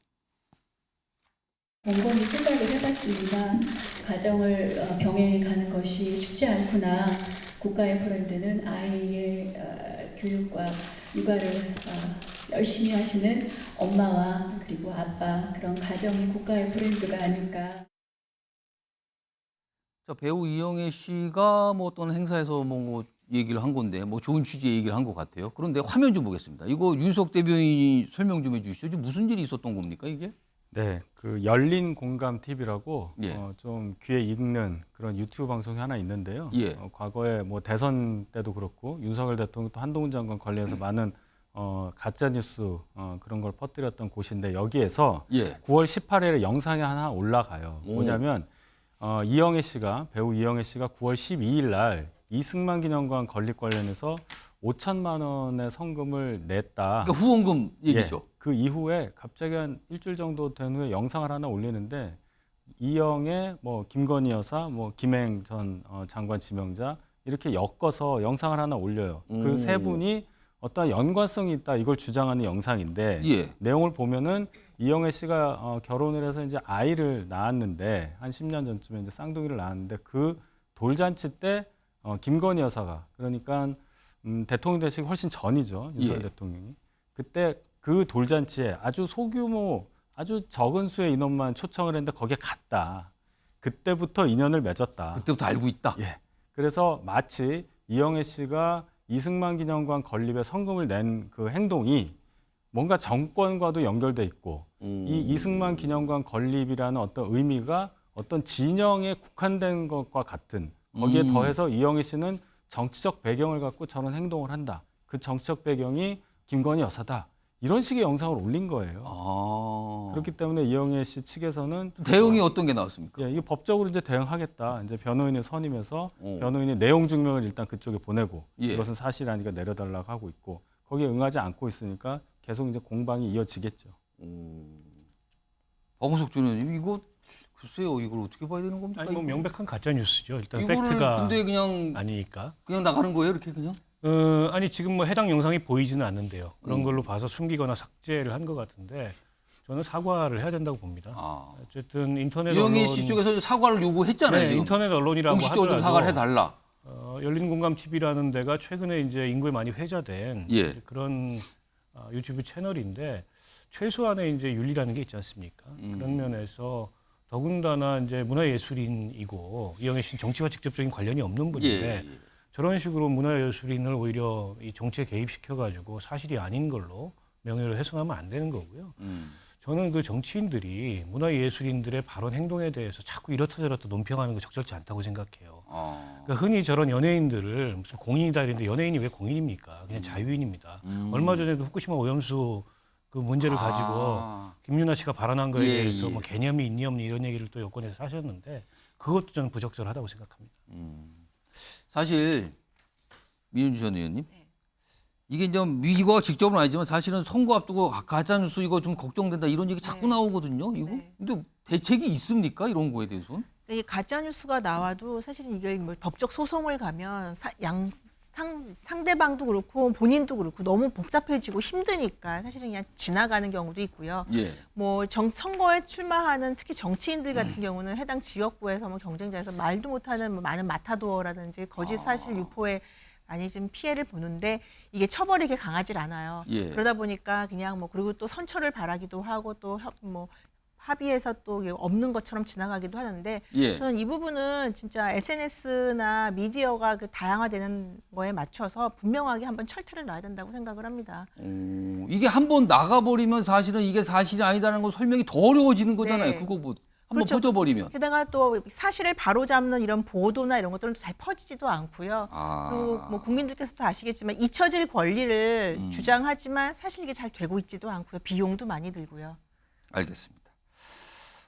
곰곰이 생각을 해봤습니다. 가정을 병행해 가는 것이 쉽지 않구나. 국가의 브랜드는 아이의 교육과 육아를 열심히 하시는 엄마와 그리고 아빠, 그런 가정이 국가의 브랜드가 아닐까. 자, 배우 이영애 씨가 뭐 어떤 행사에서 뭐 얘기를 한 건데 뭐 좋은 취지의 얘기를 한 것 같아요. 그런데 화면 좀 보겠습니다. 이거 윤석 대변인이 설명 좀 해주시죠. 무슨 일이 있었던 겁니까 이게? 네, 그 열린 공감 TV라고 예. 좀 귀에 익는 그런 유튜브 방송이 하나 있는데요. 예. 과거에 뭐 대선 때도 그렇고 윤석열 대통령 또 한동훈 장관 관련해서 많은 가짜 뉴스 그런 걸 퍼뜨렸던 곳인데 여기에서 예. 9월 18일에 영상이 하나 올라가요. 뭐냐면 이영애 씨가 배우 이영애 씨가 9월 12일 날 이승만 기념관 건립 관련해서 5천만 원의 성금을 냈다. 그러니까 후원금 얘기죠. 예, 그 이후에 갑자기 한 일주일 정도 된 후에 영상을 하나 올리는데 이영애, 뭐 김건희 여사, 뭐 김행 전 장관 지명자 이렇게 엮어서 영상을 하나 올려요. 그 세 분이 어떤 연관성이 있다 이걸 주장하는 영상인데 예. 내용을 보면은 이영애 씨가 결혼을 해서 이제 아이를 낳았는데 한 10년 전쯤에 이제 쌍둥이를 낳았는데 그 돌잔치 때 김건희 여사가 그러니까 대통령 되시기 훨씬 전이죠. 윤석열 대통령이. 그때 그 돌잔치에 아주 소규모 아주 적은 수의 인원만 초청을 했는데 거기에 갔다. 그때부터 인연을 맺었다. 그때부터 알고 있다. 예. 그래서 마치 이영애 씨가 이승만 기념관 건립에 성금을 낸 그 행동이 뭔가 정권과도 연결돼 있고 이 이승만 기념관 건립이라는 어떤 의미가 어떤 진영에 국한된 것과 같은 거기에 더해서 이영애 씨는 정치적 배경을 갖고 저런 행동을 한다. 그 정치적 배경이 김건희 여사다. 이런 식의 영상을 올린 거예요. 그렇기 때문에 이영애 씨 측에서는 대응이 어떤 게 나왔습니까? 예, 이게 법적으로 이제 대응하겠다. 이제 변호인을 선임해서 변호인이 내용 증명을 일단 그쪽에 보내고 이것은 사실이 아니니까 내려달라고 하고 있고 거기에 응하지 않고 있으니까 계속 이제 공방이 이어지겠죠. 박원석 전 의원님 이거 글쎄요 이걸 어떻게 봐야 되는 겁니까? 아니 뭐 명백한 가짜 뉴스죠. 일단 이거를 팩트가 근데 그냥 아니니까. 그냥 나가는 거예요 이렇게 그냥? 아니 지금 뭐 해당 영상이 보이지는 않는데요. 그런 걸로 봐서 숨기거나 삭제를 한 것 같은데 저는 사과를 해야 된다고 봅니다. 어쨌든 인터넷 이영애 씨 쪽에서 사과를 요구했잖아요. 네, 지금. 인터넷 언론이라고 공식적으로 좀 사과를 해달라. 열린공감 TV라는 데가 최근에 이제 인구에 많이 회자된 예. 그런 유튜브 채널인데 최소한의 이제 윤리라는 게 있지 않습니까? 그런 면에서 더군다나 이제 문화예술인이고 이영애 씨는 정치와 직접적인 관련이 없는 분인데 저런 식으로 문화예술인을 오히려 이 정치에 개입시켜가지고 사실이 아닌 걸로 명예를 훼손하면 안 되는 거고요. 저는 그 정치인들이 문화예술인들의 발언 행동에 대해서 자꾸 이렇다 저렇다 논평하는 거 적절치 않다고 생각해요. 그러니까 흔히 저런 연예인들을 무슨 공인이다 이랬는데 연예인이 왜 공인입니까? 그냥 자유인입니다. 얼마 전에도 후쿠시마 오염수 그 문제를 가지고 김윤아 씨가 발언한 거에 대해서 뭐 개념이 있니 없니 이런 얘기를 또 여권에서 하셨는데 그것도 저는 부적절하다고 생각합니다. 사실 민윤주 전 의원님. 이게 좀 이거 직접은 아니지만 사실은 선거 앞두고 가짜뉴스 이거 좀 걱정된다 이런 얘기 자꾸 나오거든요. 이거 근데 대책이 있습니까? 이런 거에 대해서는? 이 가짜 뉴스가 나와도 사실은 이게 뭐 법적 소송을 가면 상대방도 그렇고 본인도 그렇고 너무 복잡해지고 힘드니까 사실은 그냥 지나가는 경우도 있고요. 예. 뭐 선거에 출마하는 특히 정치인들 같은 경우는 해당 지역구에서 뭐 경쟁자에서 말도 못하는 뭐 많은 마타도어라든지 거짓 사실 유포에 많이 좀 피해를 보는데 이게 처벌이 이렇게 강하질 않아요. 예. 그러다 보니까 그냥 뭐 그리고 또 선처를 바라기도 하고 또 뭐 합의해서 또 없는 것처럼 지나가기도 하는데 예. 저는 이 부분은 진짜 SNS나 미디어가 그 다양화되는 거에 맞춰서 분명하게 한번 철퇴를 놔야 된다고 생각을 합니다. 이게 한번 나가버리면 사실은 이게 사실이 아니다라는 거 설명이 더 어려워지는 거잖아요. 네. 그거 뭐 한번 그렇죠. 퍼져버리면. 게다가 또 사실을 바로잡는 이런 보도나 이런 것들은 잘 퍼지지도 않고요. 또 뭐 국민들께서도 아시겠지만 잊혀질 권리를 주장하지만 사실 이게 잘 되고 있지도 않고요. 비용도 많이 들고요. 알겠습니다.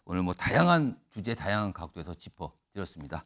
오늘 뭐 다양한 주제, 다양한 각도에서 짚어드렸습니다.